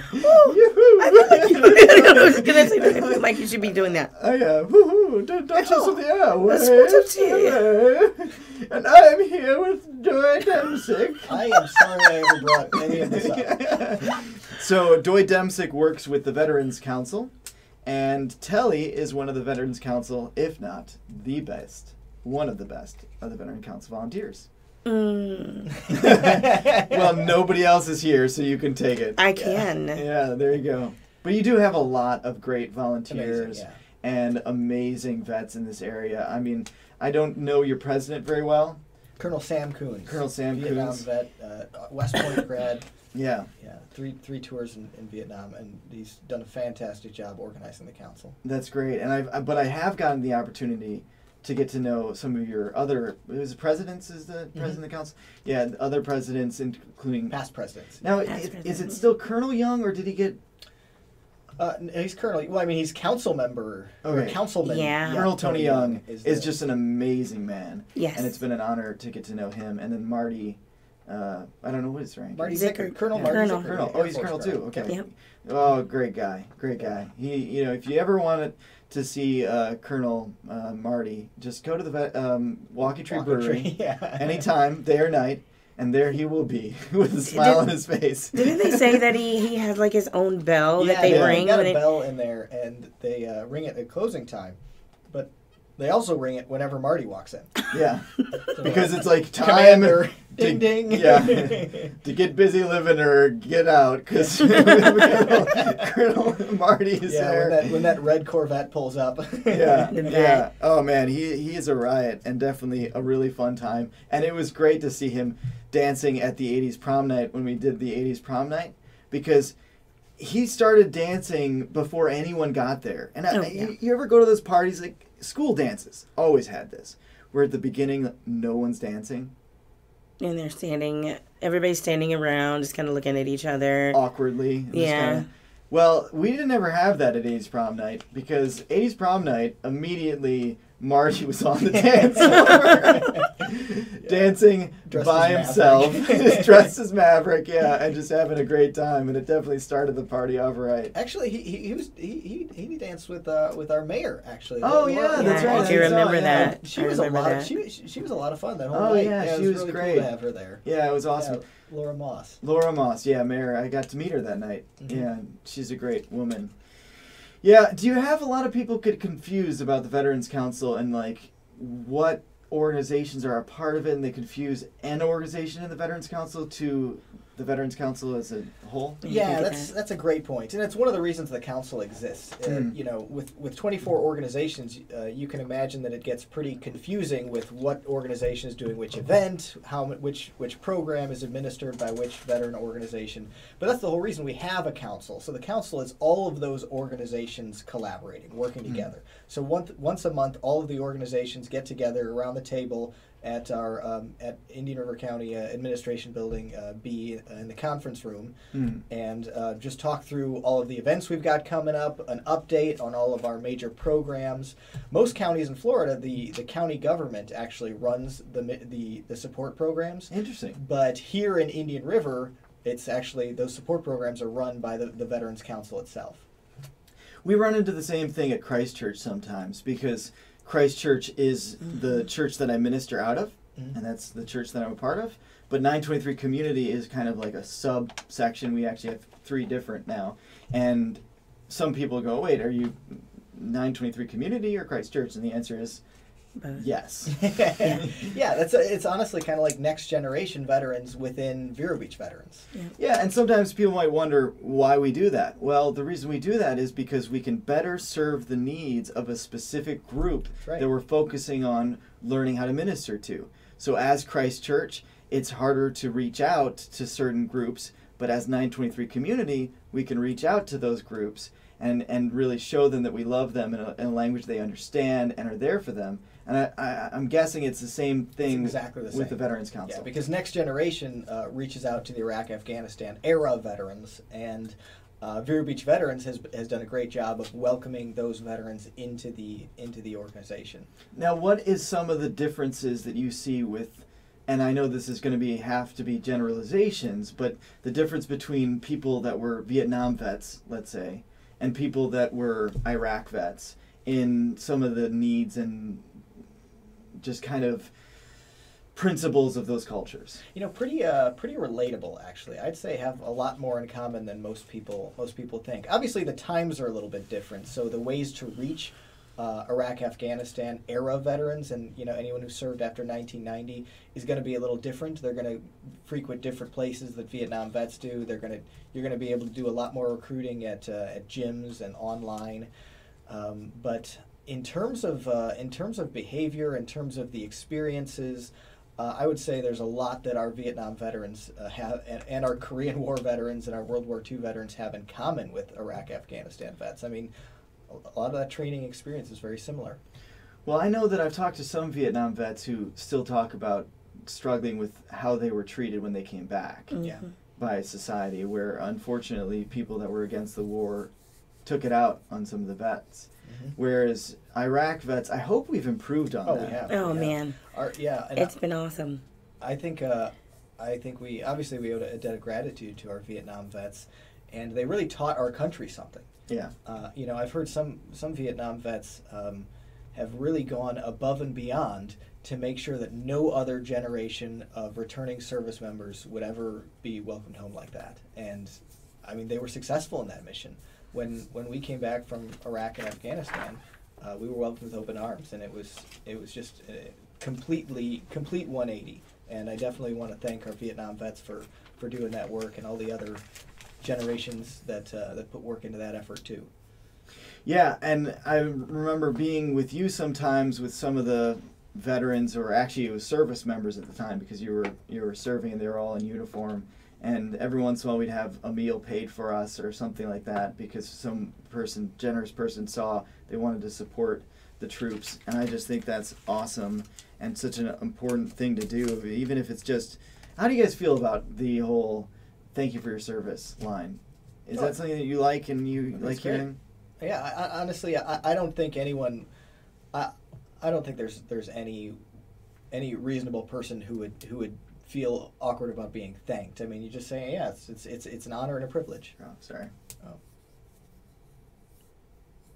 was gonna say, I feel like you should be doing that. Oh, yeah. Woohoo, the Duchess of the Airways. That's what I'm saying. Hello. And I'm here with Doy Dempsick. I am sorry I ever brought any of this up. So, Doy Dempsick works with the Veterans Council, and Telly is one of the Veterans Council, if not the best, one of the best of the Veterans Council volunteers. Well, nobody else is here, so you can take it. I can. Yeah, there you go. But you do have a lot of great volunteers Amazing, yeah. and amazing vets in this area. I mean, I don't know your president very well. Colonel Sam Coons. Colonel Sam Vietnam Coons. vet, West Point grad. Yeah, Yeah, three tours in Vietnam, and he's done a fantastic job organizing the council. that's great. And but I have gotten the opportunity to get to know some of your other presidents. Is the president of the council? Yeah, the other presidents, including Past presidents. Now, Past is it presidents. still Colonel Young, or did he get He's currently, well, I mean, he's council member, or Okay. councilman. Yeah. Colonel Tony Young is is the- just an amazing man. Yes. And it's been an honor to get to know him. And then Marty, I don't know what his rank Marty is. Zicker. Colonel Yeah. Marty Colonel. Zicker. Colonel. Air Oh, he's Force Colonel guard. too. Okay. Yep. Oh, great guy. Great guy. He, if you ever wanted to see Colonel Marty, just go to the Walkie Tree Walker Brewery Tree, yeah. anytime, day or night, and there he will be with a smile on his face. Didn't they say that he has like his own bell that Yeah, they yeah. ring got when a it? bell in there, and they ring it at closing time, but they also ring it whenever Marty walks in. Yeah. So Because it's like time Commander, to- ding ding. Yeah, to get busy living or get out, because Colonel Marty is Yeah, there. when that red Corvette pulls up. Yeah, The yeah. vet. Oh man, he is a riot and definitely a really fun time. And it was great to see him dancing at the '80s prom night when we did the '80s prom night, because he started dancing before anyone got there. And Oh, yeah. you ever go to those parties, like school dances? Always had this, where at the beginning no one's dancing. And they're standing, everybody's standing around, just kind of looking at each other. Awkwardly. Just Yeah. kinda- well, we didn't ever have that at 80s prom night, because 80s prom night immediately Marty was on the dance floor, dancing Dressed by as himself, Maverick. dressed as Maverick, yeah, and just having a great time. And it definitely started the party off right. Actually, he danced with our mayor. Actually. Oh, yeah, that's right. I do remember that. She I was a remember lot. that. She was a lot of fun that whole Oh, night. yeah, it she was really great. Cool to have her there. Yeah, it was awesome. Yeah, Laura Moss. Laura Moss, yeah, mayor. I got to meet her that night. Mm-hmm. Yeah, she's a great woman. Yeah, do you have a lot of people get confused about the Veterans Council and like what organizations are a part of it, and they confuse an organization in the Veterans Council to the Veterans Council as a whole? Yeah, that's a great point, and it's one of the reasons the council exists. You know, with 24 organizations, you can imagine that it gets pretty confusing with what organization is doing which event, which program is administered by which veteran organization. But that's the whole reason we have a council. So the council is all of those organizations collaborating, working together. So once a month, all of the organizations get together around the table at our at Indian River County Administration Building B in the conference room, and just talk through all of the events we've got coming up, an update on all of our major programs. Most counties in Florida, the county government actually runs the support programs. Interesting. But here in Indian River, it's actually those support programs are run by the Veterans Council itself. We run into the same thing at Christ Church sometimes because Christ Church is the church that I minister out of, and that's the church that I'm a part of. But 923 Community is kind of like a subsection. We actually have 3 different now. And some people go, wait, are you 923 Community or Christ Church? And the answer is yes. Yeah, it's honestly kind of like next generation veterans within Vero Beach veterans. Yeah, and sometimes people might wonder why we do that. Well, the reason we do that is because we can better serve the needs of a specific group that we're focusing on learning how to minister to. So as Christ Church, it's harder to reach out to certain groups, but as 923 Community, we can reach out to those groups and really show them that we love them in a language they understand and are there for them. And I'm guessing it's the same thing exactly the same with the Veterans Council. Yeah, because Next Generation reaches out to the Iraq-Afghanistan era veterans, and Vero Beach Veterans has done a great job of welcoming those veterans into the organization. Now, what is some of the differences that you see with, and I know this is going to have to be generalizations, but the difference between people that were Vietnam vets, let's say, and people that were Iraq vets in some of the needs and just kind of principles of those cultures? You know, pretty relatable actually. I'd say have a lot more in common than most people think. Obviously, the times are a little bit different, so the ways to reach Iraq-Afghanistan era veterans and anyone who served after 1990 is going to be a little different. They're going to frequent different places that Vietnam vets do. You're going to be able to do a lot more recruiting at gyms and online, but in terms of behavior, in terms of the experiences, I would say there's a lot that our Vietnam veterans have, and our Korean War veterans and our World War II veterans have in common with Iraq-Afghanistan vets. I mean, a lot of that training experience is very similar. Well, I know that I've talked to some Vietnam vets who still talk about struggling with how they were treated when they came back by society, where unfortunately people that were against the war took it out on some of the vets. Whereas Iraq vets, I hope we've improved on that. We have. Oh, man. It's been awesome. I think we obviously we owe a debt of gratitude to our Vietnam vets, and they really taught our country something. Yeah. I've heard some Vietnam vets have really gone above and beyond to make sure that no other generation of returning service members would ever be welcomed home like that. And I mean, they were successful in that mission. When we came back from Iraq and Afghanistan, we were welcomed with open arms, and it was just a complete 180. And I definitely want to thank our Vietnam vets for doing that work, and all the other generations that put work into that effort too. Yeah, and I remember being with you sometimes with some of the veterans, or actually it was service members at the time, because you were serving and they were all in uniform. And every once in a while we'd have a meal paid for us or something like that, because some generous person saw they wanted to support the troops. And I just think that's awesome and such an important thing to do, even if it's just, how do you guys feel about the whole thank you for your service line? Is that something that you like and you like hearing? Yeah, honestly, I don't think anyone, I don't think there's any reasonable person who would feel awkward about being thanked. I mean, you just say, yeah, it's an honor and a privilege. Oh, sorry. Oh.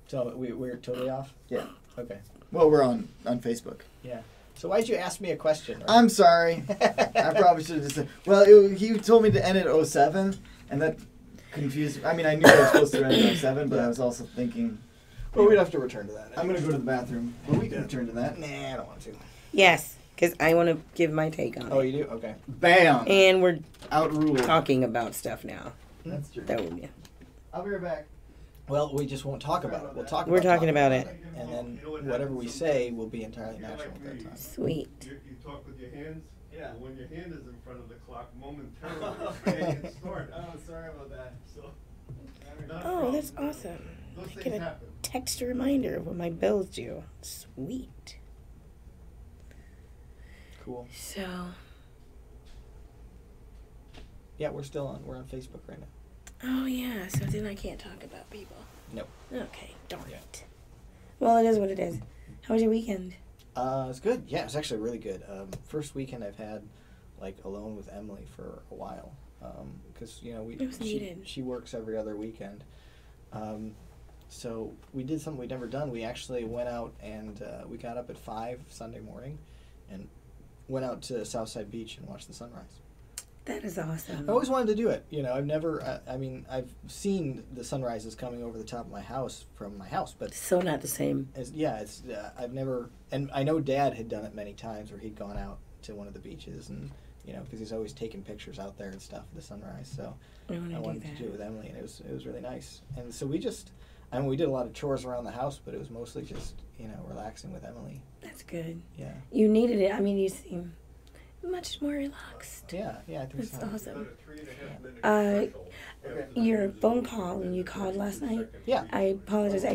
So we're totally off? Yeah. Okay. Well, we're on Facebook. Yeah. So why'd you ask me a question? Right? I'm sorry. I probably should have just said. Well, he told me to end at 07, and that confused. I mean, I knew I was supposed to end at 07, but I was also thinking. Well, we'd have to return to that. I'm gonna go to the bathroom, but we can return to that. Nah, I don't want to. Yes, because I want to give my take on it. Oh, you do? Okay. Bam. And we're outruled. talking about stuff now. That's true. That would be. I'll be right back. Well, we just won't talk about it. We're talking about it. And then whatever we say will be entirely natural at that time. Sweet. You talk with your hands? Yeah. Well, when your hand is in front of the clock, momentarily, it can start. Oh, sorry about that. So, Oh, that's awesome. Those I things get a happen. text reminder of when my bill's due. Sweet. Cool. So. Yeah, we're on Facebook right now. Oh, yeah. So then I can't talk about people. Nope. Okay. Darn it. Well, it is what it is. How was your weekend? It's good. Yeah, it's actually really good. First weekend I've had alone with Emily for a while. Because It was needed. she works every other weekend. So we did something we'd never done. We actually went out and we got up at 5 Sunday morning and went out to Southside Beach and watched the sunrise. That is awesome. I always wanted to do it. I've never. I've seen the sunrises coming over the top of my house from my house, but So not the same. I've never. And I know Dad had done it many times where he'd gone out to one of the beaches and because he's always taking pictures out there and stuff of the sunrise. So I wanted to do it with Emily, and it was really nice. And so we did a lot of chores around the house, but it was mostly just relaxing with Emily. That's good. Yeah. You needed it. I mean, you seem much more relaxed. Yeah, I think That's so. awesome. Okay. Your phone call when you called last night. Yeah. I apologize.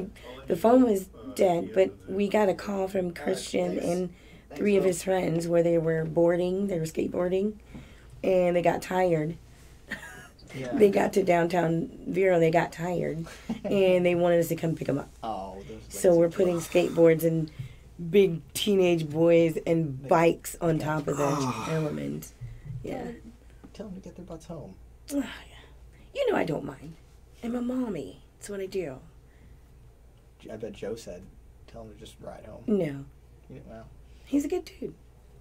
The phone was dead, but we got a call from Christian and 3 of his friends where they were boarding. They were skateboarding, and they got tired. Yeah. They got to downtown Vero. They got tired, and they wanted us to come pick them up. Oh. So we're putting skateboards and big teenage boys and bikes on top of the element. Yeah. Tell them to get their butts home. I don't mind. I'm a mommy. That's what I do. I bet Joe said, tell him to just ride home. No. Well. He's a good dude.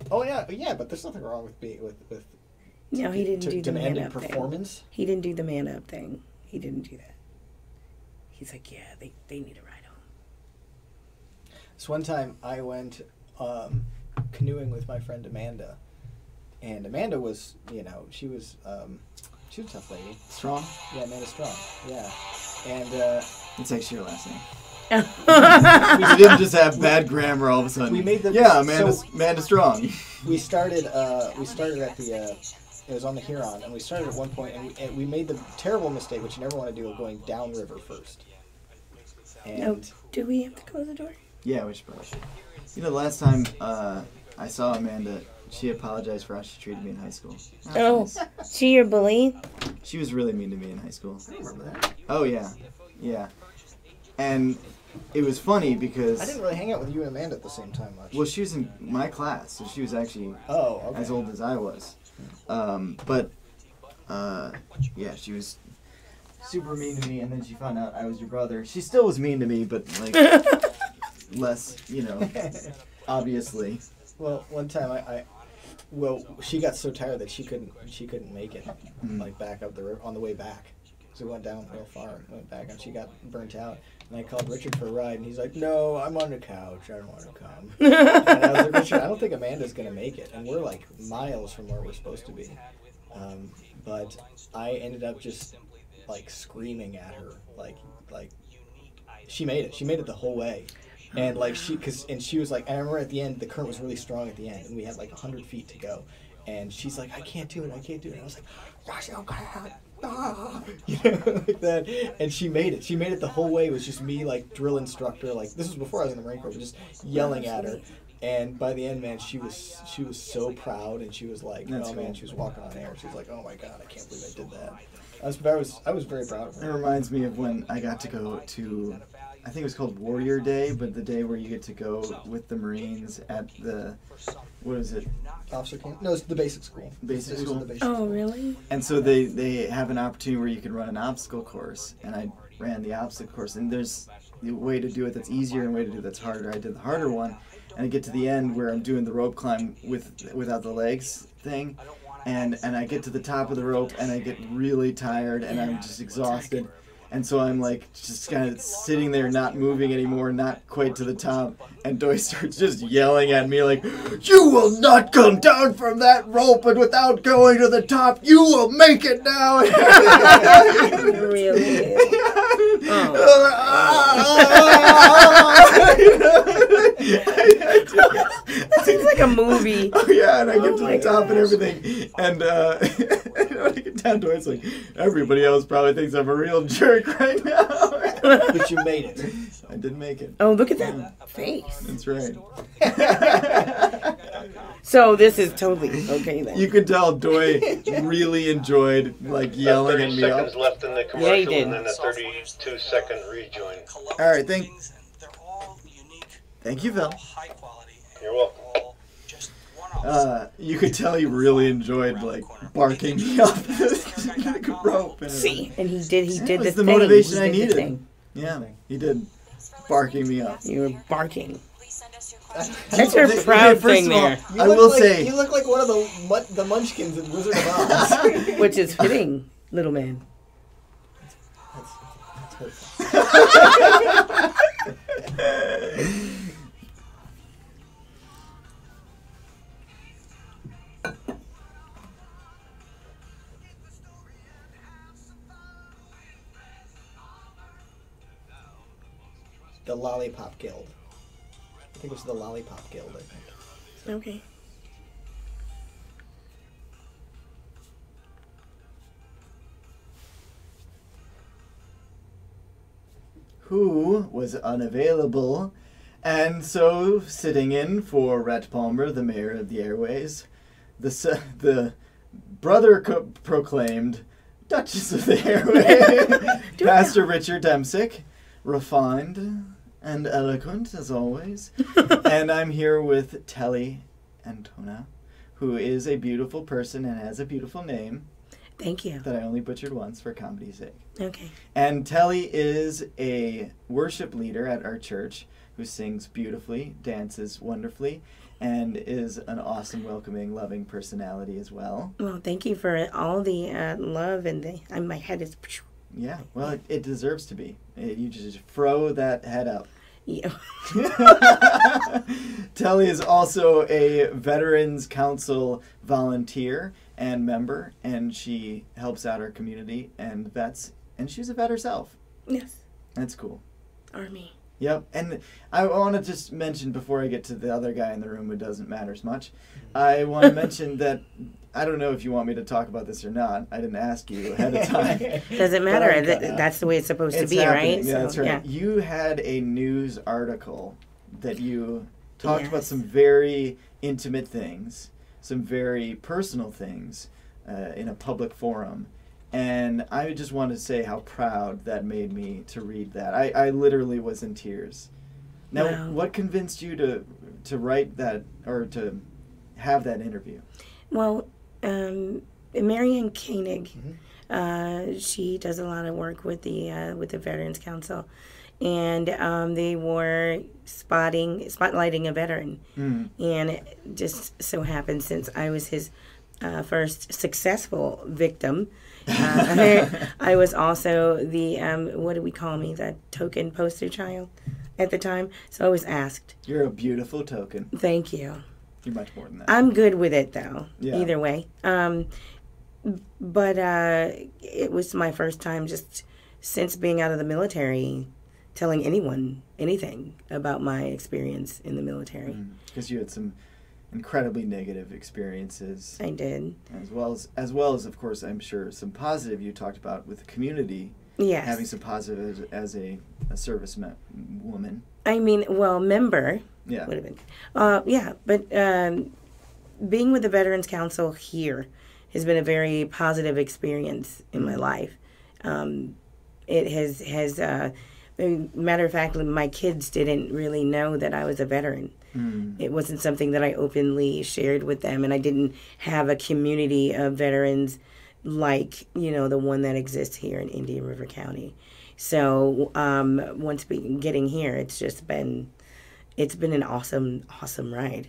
Oh, yeah, but there's nothing wrong with being with No, he didn't do the man demanding up performance. thing. He didn't do the man up thing. He didn't do that. He's like, yeah, they need a ride home. So one time I went canoeing with my friend Amanda, and Amanda was, she was a tough lady. Strong? Yeah, Amanda Strong. Yeah, and It's actually your last name. Oh. You didn't just have bad grammar all of a sudden. We made the- Yeah, so- Amanda Strong. we started at the. It was on the Huron, and we started at one point, and we made the terrible mistake, which you never want to do, of going downriver first. And No, do we have to close the door? Yeah, we should probably. The last time I saw Amanda, she apologized for how she treated me in high school. Oh, she your bully? She was really mean to me in high school. I remember that. Oh, yeah. Yeah. And it was funny because... I didn't really hang out with you and Amanda at the same time much. Well, she was in my class, so she was actually okay. as old as I was. Yeah, she was super mean to me, and then she found out I was your brother. She still was mean to me, but, less, obviously. Well, one time she got so tired that she couldn't make it, back up the river on the way back. So we went down real far and went back, and she got burnt out. And I called Richard for a ride, and he's like, "No, I'm on the couch. I don't want to come." And I was like, "Richard, I don't think Amanda's gonna make it." And we're miles from where we're supposed to be. But I ended up just screaming at her, she made it. She made it the whole way. And she was like, I remember at the end, the current was really strong at the end, and we had 100 feet to go. And she's like, I can't do it. And I was like, yes, you can. Like that. And she made it. She made it the whole way. It was just me, drill instructor. This was before I was in the Marine Corps, but just yelling at her. And by the end, man, she was so proud, and she was like, That's oh man, cool. she was walking on air. She was like, oh my god, I can't believe I did that. I was very proud of It her. reminds me of when I got to go to I think it was called Warrior Day, but the day where you get to go with the Marines at the, what is it? Officer camp? No, it's the basic school. Basic It was school? the basic Oh, school. really? And so they have an opportunity where you can run an obstacle course, and I ran the obstacle course. And there's a way to do it that's easier and a way to do it that's harder. I did the harder one, and I get to the end where I'm doing the rope climb without the legs thing, and I get to the top of the rope, and I get really tired, and I'm just exhausted. And so I'm like just kind of sitting there, not moving anymore, not quite to the top. And Doi starts just yelling at me like, "You will not come down from that rope, and without going to the top, you will make it now." Really? That seems like a movie. Oh yeah, and I get to my the top and gosh. everything, and when I get down to it, it's like everybody else probably thinks I'm a real jerk right now. But you made it. I did make it. Oh, look at that face. That's right. So this is totally okay then. You could tell Doi really enjoyed like yelling at 30 me. seconds left in the Yeah, commercial, he did. and then a 32-second rejoin. All right, thank They're all unique, you, Phil. high quality, and You're welcome. all just one-offs. You could tell he really enjoyed like barking me up the rope. And See, and he did That was the the thing. motivation I He did the needed. thing. Yeah, he did. Barking me up. You were barking. Please send us your questions. That's your Okay, proud first thing of all, there, You I look will like, say, you look like one of the Munchkins in Wizard of Oz. which is fitting, little man. That's hurtful. The Lollipop Guild. I think it was the Lollipop Guild, I think. Okay. who was unavailable, and so sitting in for Rhett Palmer, the mayor of the Airways, the brother proclaimed Duchess of the Airways, Pastor Richard Demsick, refined and eloquent as always, and I'm here with Telly Antona, who is a beautiful person and has a beautiful name. Thank you. That I only butchered once for comedy's sake. Okay. And Telly is a worship leader at our church who sings beautifully, dances wonderfully, and is an awesome, welcoming, loving personality as well. Well, thank you for all the love and my head is. Yeah, well, it deserves to be. You just throw that head up. Yeah. Telly is also a Veterans Council volunteer and member, and she helps out our community and vets, and she's a vet herself. Yes. That's cool. Army. Yep, and I want to just mention before I get to the other guy in the room who doesn't matter as much, I want to mention that I don't know if you want me to talk about this or not. I didn't ask you ahead of time. Doesn't matter. That's the way it's supposed to be, happening. right? Yeah, that's right. Yeah. You had a news article that you talked about Yes. some very intimate things, some very personal things in a public forum. And I just want to say how proud that made me to read that. I literally was in tears. Now, Wow. what convinced you to write that or to have that interview? Well, Marianne Koenig, she does a lot of work with the Veterans Council, and they were spotlighting a veteran, and it just so happened since I was his first successful victim, I was also the what do we call me, the token poster child at the time. So I was asked. You're a beautiful token. Thank you. You're much more than that. I'm good with it though. Yeah. Either way. But it was my first time just since being out of the military telling anyone anything about my experience in the military. Because you had some incredibly negative experiences. I did. As well as of course I'm sure some positive you talked about with the community. Yes. Having some positive as a serviceman woman. I mean, well, member. Yeah. Would have been. Yeah, but being with the Veterans Council here has been a very positive experience in my life. It has matter of fact, my kids didn't really know that I was a veteran. It wasn't something that I openly shared with them, and I didn't have a community of veterans like, the one that exists here in Indian River County. So once getting here, it's been an awesome ride.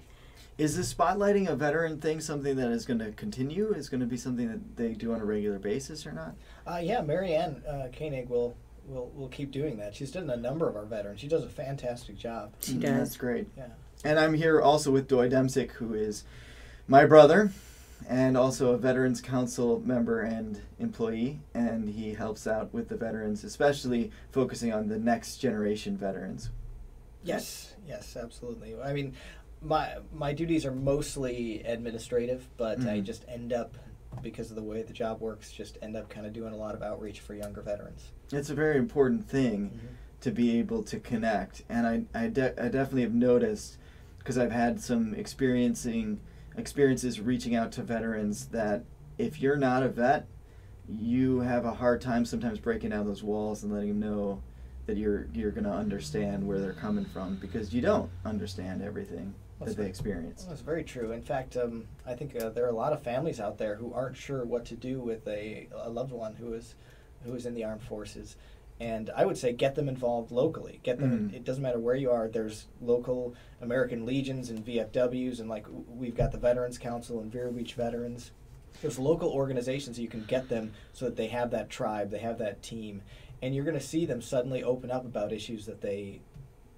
Is the spotlighting a veteran thing something that is going to continue? Is going to be something that they do on a regular basis or not? Yeah, Marianne Koenig will keep doing that. She's done a number of our veterans. She does a fantastic job. She does. That's great. Yeah. And I'm here also with Doy Demsick, who is my brother and also a Veterans Council member and employee, and he helps out with the veterans, especially focusing on the next generation veterans. Yes, absolutely. I mean, my duties are mostly administrative, but I just end up, because of the way the job works, kind of doing a lot of outreach for younger veterans. It's a very important thing to be able to connect, and I definitely have noticed, because I've had some experiences reaching out to veterans, that if you're not a vet, you have a hard time sometimes breaking down those walls and letting them know that you're going to understand where they're coming from, because you don't understand everything that they experience. That's very true. In fact, I think there are a lot of families out there who aren't sure what to do with a loved one who is in the armed forces. And I would say get them involved locally. Get them. It doesn't matter where you are. There's local American Legions and VFWs, and we've got the Veterans Council and Vero Beach Veterans. There's local organizations you can get them so that they have that tribe, they have that team, and you're going to see them suddenly open up about issues that they've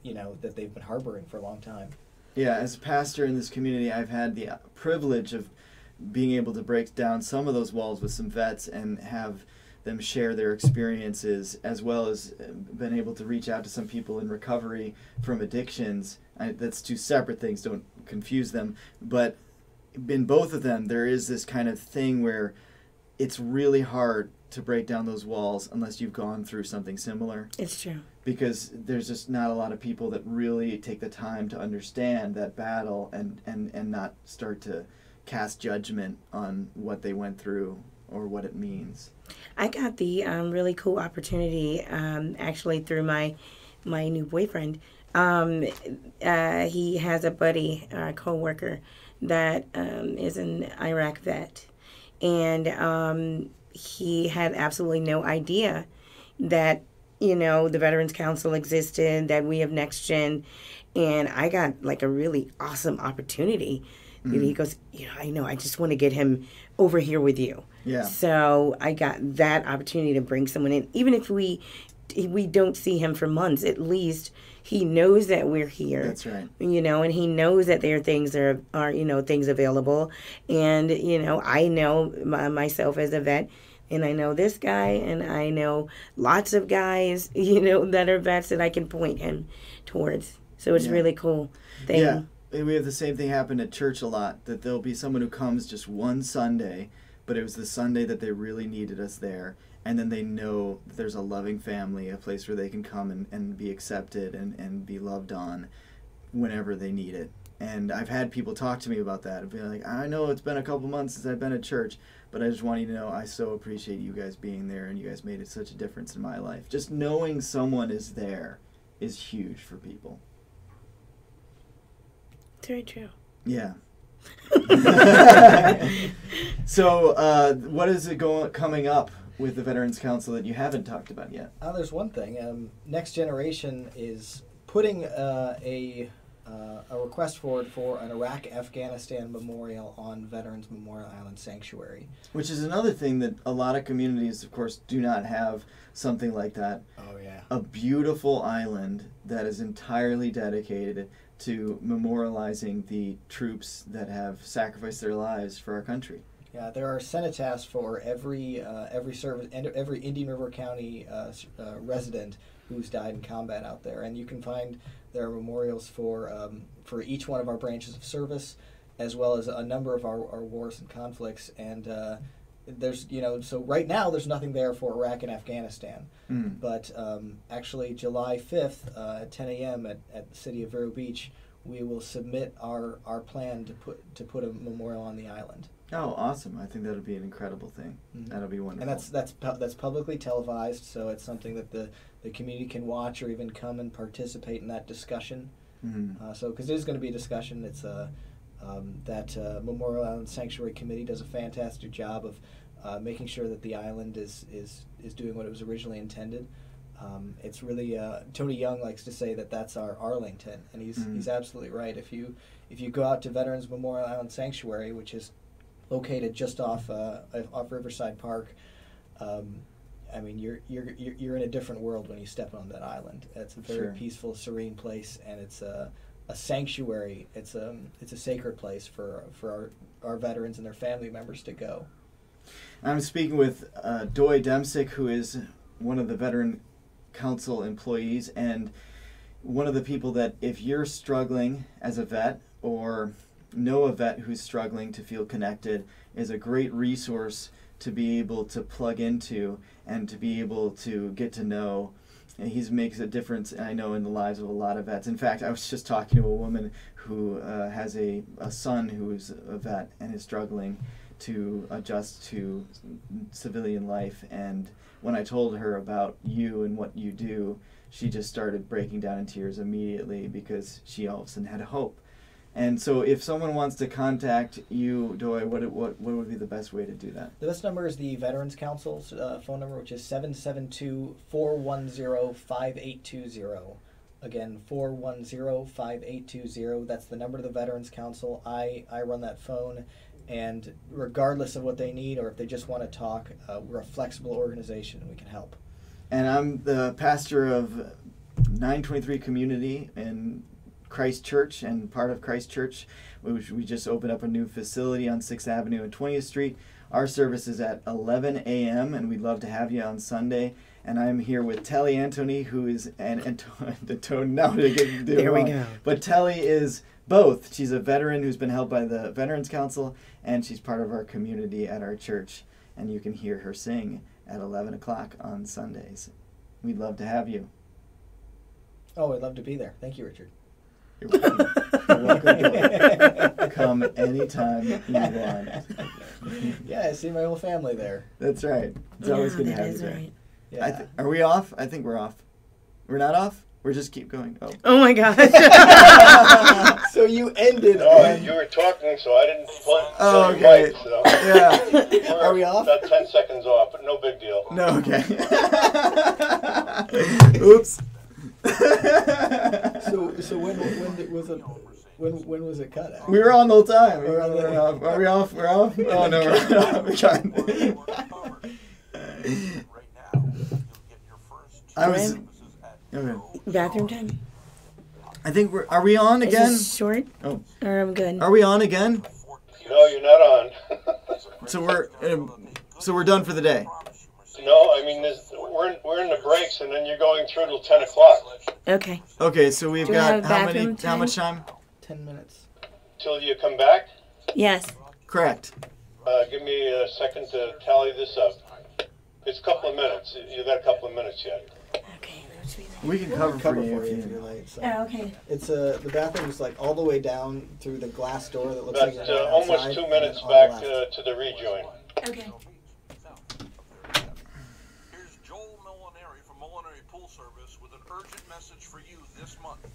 been harboring for a long time. Yeah, as a pastor in this community, I've had the privilege of being able to break down some of those walls with some vets and have them share their experiences, as well as been able to reach out to some people in recovery from addictions. That's two separate things, don't confuse them. But in both of them, there is this kind of thing where it's really hard to break down those walls unless you've gone through something similar. It's true. Because there's just not a lot of people that really take the time to understand that battle and not start to cast judgment on what they went through or what it means. I got the really cool opportunity actually through my new boyfriend. He has a buddy, a co-worker, that is an Iraq vet. And he had absolutely no idea that, the Veterans Council existed, that we have Next Gen. And I got a really awesome opportunity. He goes, I just want to get him over here with you. Yeah. So I got that opportunity to bring someone in. Even if we don't see him for months, at least he knows that we're here. That's right. And he knows that there are things things available. And, I know myself as a vet, and I know this guy, and I know lots of guys, that are vets that I can point him towards. So it's really cool thing. Yeah. And we have the same thing happen at church a lot, that there'll be someone who comes just one Sunday, but it was the Sunday that they really needed us there. And then they know that there's a loving family, a place where they can come and be accepted and be loved on whenever they need it. And I've had people talk to me about that and be like, I know it's been a couple months since I've been at church, but I just want you to know I so appreciate you guys being there, and you guys made it such a difference in my life. Just knowing someone is there is huge for people. Very true. Yeah. So, what is it coming up with the Veterans Council that you haven't talked about yet? There's one thing. Next Generation is putting a request forward for an Iraq-Afghanistan memorial on Veterans Memorial Island Sanctuary. Which is another thing that a lot of communities, of course, do not have something like that. Oh, yeah. A beautiful island that is entirely dedicated to memorializing the troops that have sacrificed their lives for our country. Yeah, there are cenotaphs for every service, every Indian River County resident who's died in combat out there, and you can find there are memorials for each one of our branches of service, as well as a number of our wars and conflicts. And there's so right now there's nothing there for Iraq and Afghanistan, but actually July 5th at 10 a.m. at the city of Vero Beach, we will submit our plan to put a memorial on the island. Oh, awesome! I think that'll be an incredible thing. Mm-hmm. That'll be wonderful. And that's publicly televised, so it's something that the community can watch or even come and participate in that discussion. Mm-hmm. So, because it is going to be a discussion, it's that Memorial Island Sanctuary Committee does a fantastic job of making sure that the island is doing what it was originally intended. It's really Tony Young likes to say that that's our Arlington, and he's absolutely right. If you go out to Veterans Memorial Island Sanctuary, which is located just off Riverside Park, I mean you're in a different world when you step on that island. It's a very peaceful, serene place, and it's a sanctuary. It's a sacred place for our veterans and their family members to go. I'm speaking with Doy Demsick, who is one of the Veteran Council employees, and one of the people that, if you're struggling as a vet or know a vet who's struggling to feel connected, is a great resource to be able to plug into and to be able to get to know. And he makes a difference, I know, in the lives of a lot of vets. In fact, I was just talking to a woman who has a son who's a vet and is struggling to adjust to civilian life. And when I told her about you and what you do, she just started breaking down in tears immediately because she all of a sudden had hope. And so if someone wants to contact you, Doy, what would be the best way to do that? The best number is the Veterans Council's phone number, which is 772-410-5820. Again, 410-5820. That's the number to the Veterans Council. I run that phone, and regardless of what they need or if they just want to talk, we're a flexible organization and we can help. And I'm the pastor of 923 Community in Christ Church, and part of Christ Church, which we just opened up a new facility on 6th Avenue and 20th Street. Our service is at 11 a.m. and we'd love to have you on Sunday. And I'm here with Telly Anthony, who is there we go. But Telly is both. She's a veteran who's been helped by the Veterans Council, and she's part of our community at our church. And you can hear her sing at 11 o'clock on Sundays. We'd love to have you. Oh, I'd love to be there. Thank you, Richard. You're welcome. You're welcome. Come anytime you want. Yeah, I see my whole family there. That's right. It's always good to have you there. Right. Yeah. Are we off? I think we're off. We're not off? We're just keep going. Oh my gosh. So you ended on... you were talking, so I didn't play okay. Mic, so. Yeah. Are we off? About 10 seconds off, but no big deal. No, okay. Oops. So when was it cut out? We were on the whole time. We're on the off. Are we off? We're off? Oh no, we're not off. We're trying. I was okay. Bathroom time. I think are we on again? Is this short? Oh. Or I'm good. Are we on again? No, you're not on. So we're done for the day. No, I mean we're in the breaks, and then you're going through till 10 o'clock. Okay. Okay, so we've got have how much time? 10 minutes. Till you come back? Yes. Correct. Give me a second to tally this up. It's a couple of minutes. You got a couple of minutes yet. Okay. We can cover for you if you're late. So. Oh, okay. It's the bathroom is like all the way down through the glass door that looks like About you're almost outside, 2 minutes and back on the left. to the rejoin. Okay. Here's Joel Molinari from Molinari Pool Service with an urgent message for you this month.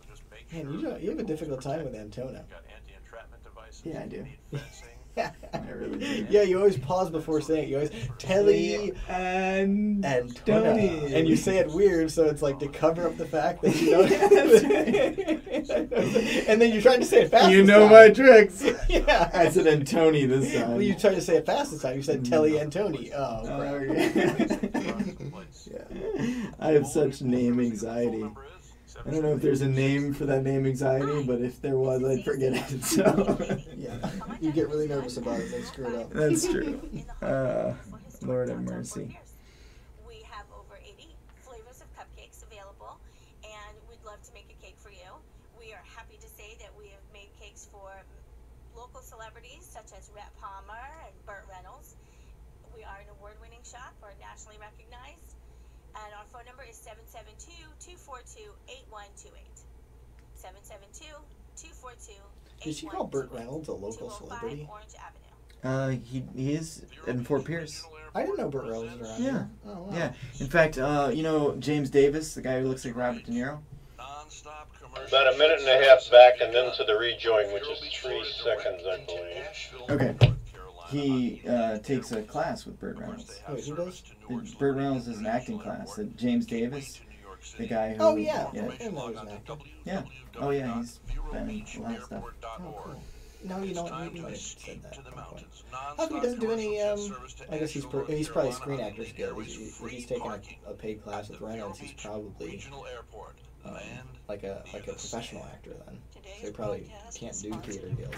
Just make sure Man, you have a difficult time with Antona. got anti-entrapment devices. Yeah, I do. Fencing. I really do. Yeah, you always pause before saying it. You always Telly and Tony, and you say it weird, so it's like to cover up the fact that you don't. And then you're trying to say it fast. You this know time. my tricks. Yeah, I said Antony this time. Well, you tried to say it fast this time. You said Telly and Tony. Oh, crap. Yeah. I have such name anxiety. I don't know if there's a name for that name anxiety, but if there was, I'd forget it. So yeah, you get really nervous about it, then screw it up. That's true. Lord have mercy. We have over 80 flavors of cupcakes available, and we'd love to make a cake for you. We are happy to say that we have made cakes for local celebrities such as Rhett Palmer and Burt Reynolds. We are an award-winning shop. We're nationally recognized. And our phone number is 772-242-8128. 772-242-8122. Did she call Burt Reynolds a local celebrity? Orange Avenue. He is in Fort Pierce. I didn't know Burt Reynolds was around Yeah. here. Oh, wow. Yeah. In fact, you know James Davis, the guy who looks like Robert De Niro? About a minute and a half back and then to the rejoin, which is 3 seconds, I believe. Okay. He takes a class with Burt Reynolds. Wait, who does? Burt Reynolds is an acting class. James Davis, the guy who... Oh, yeah. Yeah. I didn't know he was an actor. Yeah. Oh, yeah, he's been in a lot of stuff. Oh, cool. No, you know what? You might have said that at one point. How come he doesn't do any, I guess he's probably Screen Actors Guild. If he's taking a paid class with Reynolds, he's probably like a professional actor then. So he probably can't do Theater Guild.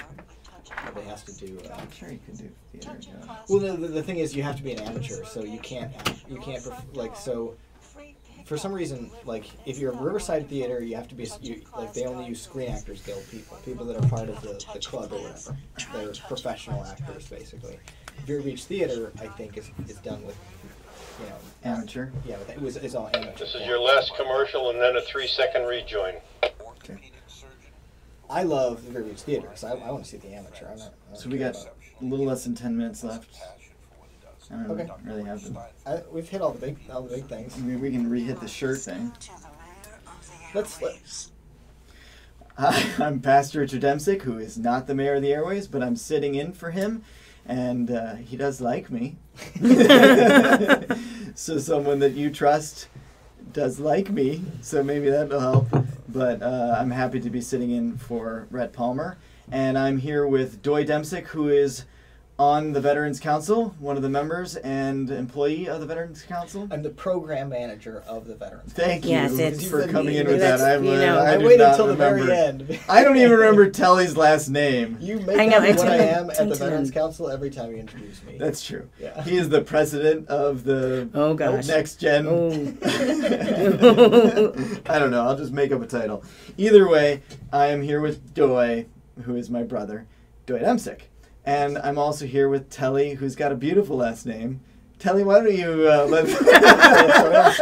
Probably has to do... I'm sure he could do theater. Yeah. Well, the thing is, you have to be an amateur, so you can't like, so... For some reason, like, if you're a Riverside Theater, you have to be, like, they only use Screen Actors Guild people that are part of the club or whatever. They're professional actors, basically. Vero Beach Theater, I think, is done with, you know... Amateur? Yeah, it's all amateur. This is your last commercial and then a 3-second rejoin. Okay. I love the Vero Beach Theater, because I want to see the amateur. I don't So we got a little less than 10 minutes left. I don't Okay. really have them. we've hit all the big things. Maybe we can re-hit the shirt thing. Let's Hi, I'm Pastor Richard Demsick, who is not the mayor of the Airways, but I'm sitting in for him, and he does like me. So someone that you trust does like me, so maybe that'll help. But I'm happy to be sitting in for Rhett Palmer, and I'm here with Doy Demsick, who is on the Veterans Council, one of the members and employee of the Veterans Council. I'm the program manager of the Veterans. Thank you Yes, it's- for coming in with that. I do waited not until the remember. very end. I don't even remember Telly's last name. You make I know, up it's what I been am at the tinted. Veterans Council every time you introduce me. That's true. Yeah. He is the president of the Oh, gosh. Next Gen. Oh. I don't know. I'll just make up a title. Either way, I am here with Doy, who is my brother, Doy Demsick. And I'm also here with Telly, who's got a beautiful last name. Telly, why don't you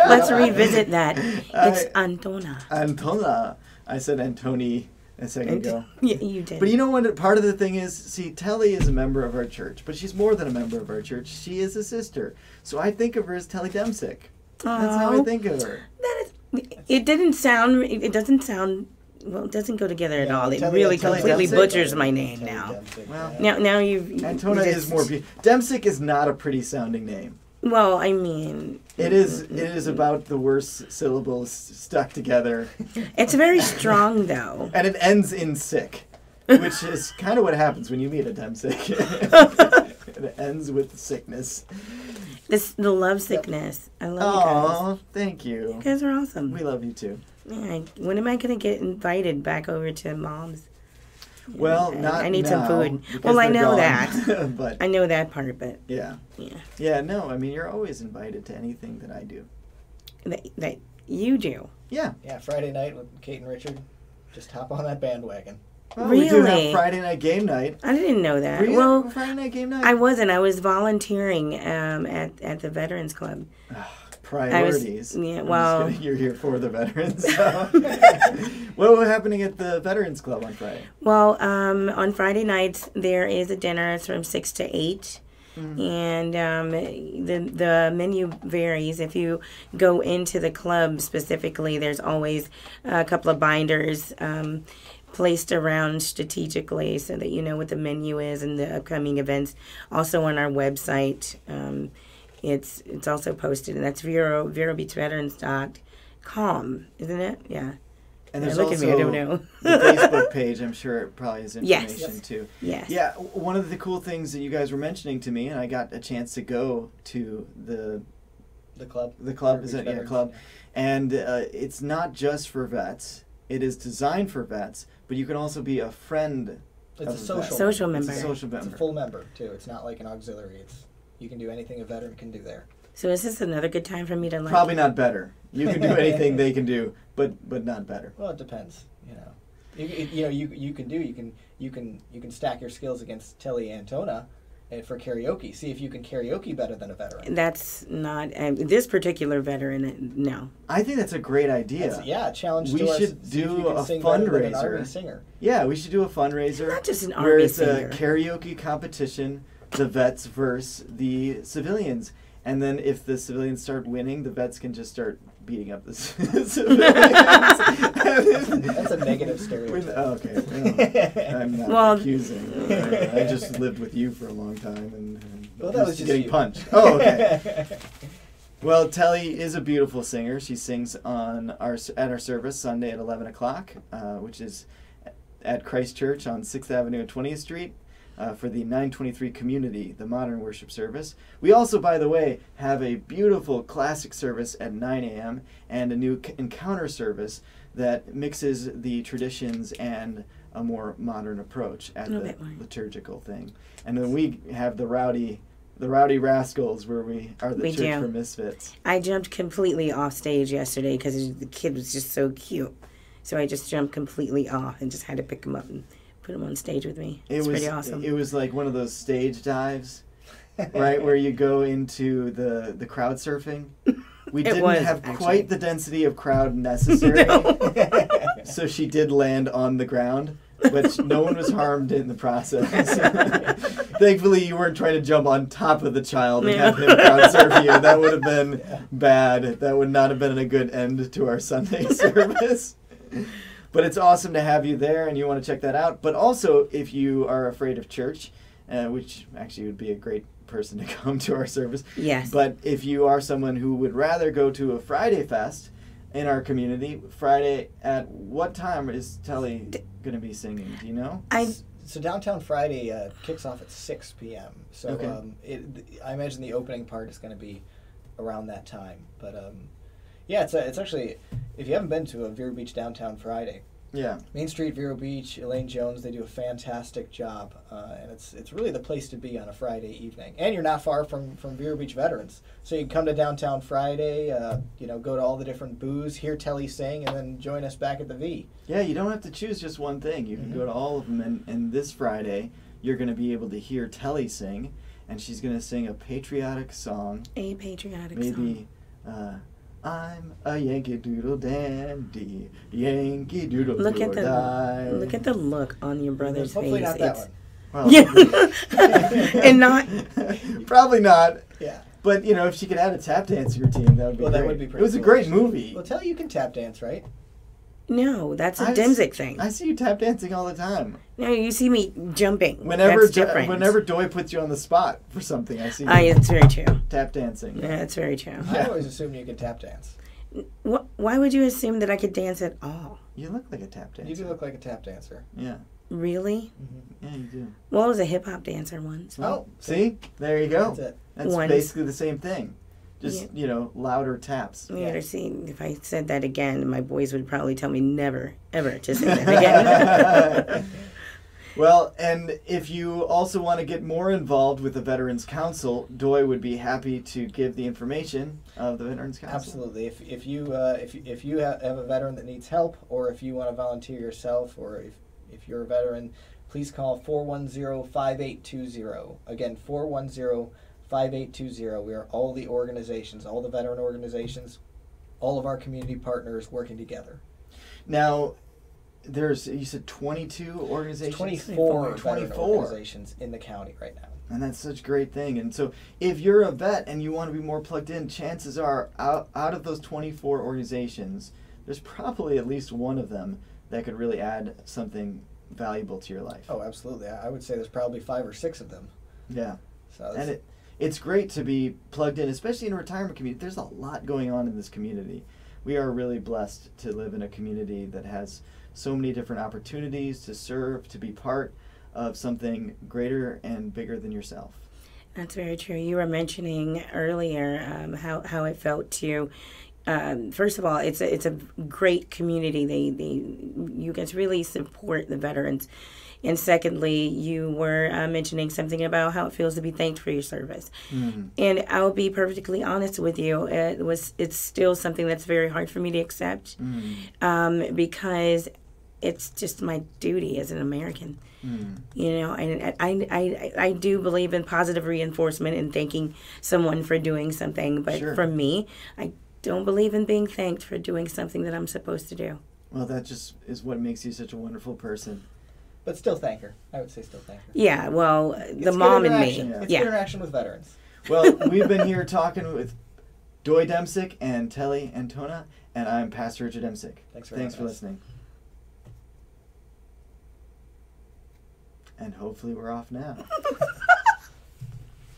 Let's revisit that. It's Antona. Antona. I said Antoni a second ago. Yeah, you did. But you know what? Part of the thing is, see, Telly is a member of our church, but she's more than a member of our church. She is a sister. So I think of her as Telly Demsick. That's how I think of her. That is, it doesn't sound. It doesn't sound. Well, it doesn't go together at all. It Telly- really Telly completely Demsick? butchers my name now. Well, Now you've. Antona just- is more Demsick is not a pretty sounding name. Well, I mean. It is about the worst syllables stuck together. It's very strong, though. And it ends in sick, which is kind of what happens when you meet a Demsick. It ends with sickness. The love sickness. I love you Aw, thank you. guys. You guys are awesome. We love you too. Yeah, when am I going to get invited back over to Mom's? Well, not I need some now, food. because Well, I they're know gone. that. But I know that part, but yeah. yeah. Yeah, no, I mean, you're always invited to anything that I do. That you do. Yeah. Yeah, Friday night with Kate and Richard. Just hop on that bandwagon. Well, we do have Really? Friday night game night. I didn't know that. Were you Well, at Friday night game night? I wasn't. I was volunteering at the Veterans Club. Priorities. Yeah, I'm well- just kidding. You're here for the veterans. So. What was happening at the Veterans Club on Friday? Well, on Friday nights there is a dinner. It's from 6 to 8. And the menu varies. If you go into the club specifically, there's always a couple of binders placed around strategically so that you know what the menu is and the upcoming events. Also on our website, it's also posted, and that's VeroBeachVeterans.com, isn't it? Yeah. And there's Look also at me, I don't know. the Facebook page. I'm sure it probably has Yes. information too. Yes. Yeah, one of the cool things that you guys were mentioning to me, and I got a chance to go to the club. The club Vero is Beach it? Yeah, Veterans. club, and it's not just for vets. It is designed for vets, but you can also be a friend. It's a of social vet. Social It's member. a social It's member. a full member too. It's not like an auxiliary. You can do anything a veteran can do there. So is this another good time for me to like? Probably not better. You can do anything they can do, but not better. Well, it depends. You can stack your skills against Telly Antona, for karaoke. See if you can karaoke better than a veteran. That's not this particular veteran. No. I think that's a great idea. A challenge We to us. should See if do you can a sing better than an fundraiser. Army singer. Yeah, we should do a fundraiser. Not just an where Army it's singer. a karaoke competition, the vets versus the civilians. And then if the civilians start winning, the vets can just start beating up the civilians. That's a negative stereotype. Okay. I'm not Well, accusing. I just lived with you for a long time and Well, that was just getting you. punched. Oh, okay. Well, Telly is a beautiful singer. She sings at our service Sunday at 11 o'clock, which is at Christ Church on 6th Avenue and 20th Street. For the 923 community, the modern worship service. We also, by the way, have a beautiful classic service at 9 a.m. and a new encounter service that mixes the traditions and a more modern approach at the liturgical thing. And then we have the Rowdy Rascals, where we are the Church for Misfits. I jumped completely off stage yesterday because the kid was just so cute. So I just jumped completely off and just had to pick him up and put him on stage with me. It's pretty awesome. It was like one of those stage dives, right, where you go into the crowd surfing. We didn't have quite the density of crowd necessary, so she did land on the ground, but no one was harmed in the process. Thankfully, you weren't trying to jump on top of the child and have him crowd surf you. That would have been bad. That would not have been a good end to our Sunday service. But it's awesome to have you there, and you want to check that out. But also, if you are afraid of church, which actually would be a great person to come to our service. Yes. But if you are someone who would rather go to a Friday fest in our community, Friday at what time is Telly going to be singing? Do you know? So Downtown Friday kicks off at 6 p.m. So Okay. I imagine the opening part is going to be around that time. But yeah, it's actually, if you haven't been to a Vero Beach Downtown Friday, Main Street, Vero Beach, Elaine Jones, they do a fantastic job, and it's really the place to be on a Friday evening. And you're not far from Vero Beach veterans, so you can come to Downtown Friday, go to all the different booths, hear Telly sing, and then join us back at the V. Yeah, you don't have to choose just one thing. You can go to all of them, and this Friday you're going to be able to hear Telly sing, and she's going to sing a patriotic song. A patriotic song. Maybe. I'm a Yankee Doodle Dandy, Yankee Doodle Look do at or the die. look at the look on your brother's Hopefully face. not that one. Well, yeah, and not. Probably not. Yeah. But if she could add a tap dance routine, that would be great. That would be pretty. It was cool, a great actually. movie. Well, Telly, you can tap dance, right? No, that's a Dimzik thing. I see you tap dancing all the time. No, you see me jumping. Whenever That's different. whenever Doy puts you on the spot for something, I see you it's very true. tap dancing. Yeah, it's very true. I always assumed you could tap dance. Why would you assume that I could dance at all? You look like a tap dancer. You do look like a tap dancer. Yeah. Really? Mm-hmm. Yeah, you do. Well, I was a hip hop dancer once. Well, see? There you go. That's it. That's basically the same thing. Just, louder taps. Yeah, see, if I said that again, my boys would probably tell me never, ever to say that again. Well, and if you also want to get more involved with the Veterans Council, Doy would be happy to give the information of the Veterans Council. Absolutely. If you have a veteran that needs help, or if you want to volunteer yourself, or if you're a veteran, please call 410-5820. Again, 410-5820. We are all the organizations, all the veteran organizations, all of our community partners working together. Now, you said 22 organizations? 24 organizations in the county right now. And that's such a great thing. And so if you're a vet and you want to be more plugged in, chances are out of those 24 organizations, there's probably at least one of them that could really add something valuable to your life. Oh, absolutely. I would say there's probably 5 or 6 of them. Yeah. So and it's great to be plugged in, especially in a retirement community. There's a lot going on in this community. We are really blessed to live in a community that has so many different opportunities to serve, to be part of something greater and bigger than yourself. That's very true. You were mentioning earlier how it felt to. First of all, it's a great community. You guys really support the veterans, and secondly, you were mentioning something about how it feels to be thanked for your service. Mm-hmm. And I'll be perfectly honest with you. It's still something that's very hard for me to accept, because it's just my duty as an American. Hmm. You know, and I do believe in positive reinforcement and thanking someone for doing something. But Sure. for me, I don't believe in being thanked for doing something that I'm supposed to do. Well, that just is what makes you such a wonderful person. But still thank her. I would say still thank her. Yeah, well, It's the good mom in me. interaction. Yeah. It's good Yeah. interaction with veterans. Well, we've been here talking with Doy Demsick and Telly Antona, and I'm Pastor Richard Demsick. Thanks for Thanks for having us. listening. And hopefully we're off now.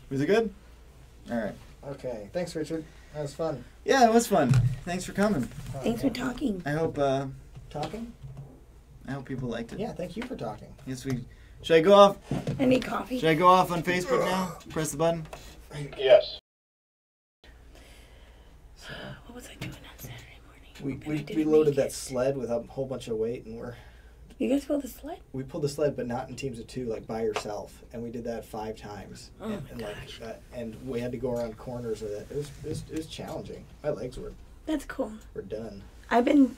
Was it good? All right. Okay. Thanks, Richard. That was fun. Yeah, it was fun. Thanks for coming. Thanks for talking. I hope Talking? people liked it. Yeah, thank you for talking. Yes, we. Should I go off? I need coffee. Should I go off on Facebook now? Press the button. Yes. What was I doing on Saturday morning? We, And I we didn't loaded make that it. sled with a whole bunch of weight, and You guys pulled the sled? we pulled the sled, but not in teams of 2, like by yourself. And we did that 5 times. Oh and, my and gosh. and we had to go around corners with it. It was challenging. My legs were That's cool. done. I've been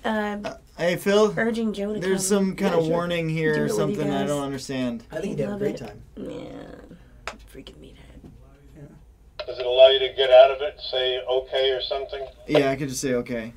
Hey, Phil. urging Joe to come. There's some kind Yeah, of sure. warning Do here it or with you something I guys. don't understand. I think you'd have a Love great it. time. Yeah. Freaking meathead. Does it allow you to get out of it, say okay or something? Yeah, I could just say okay.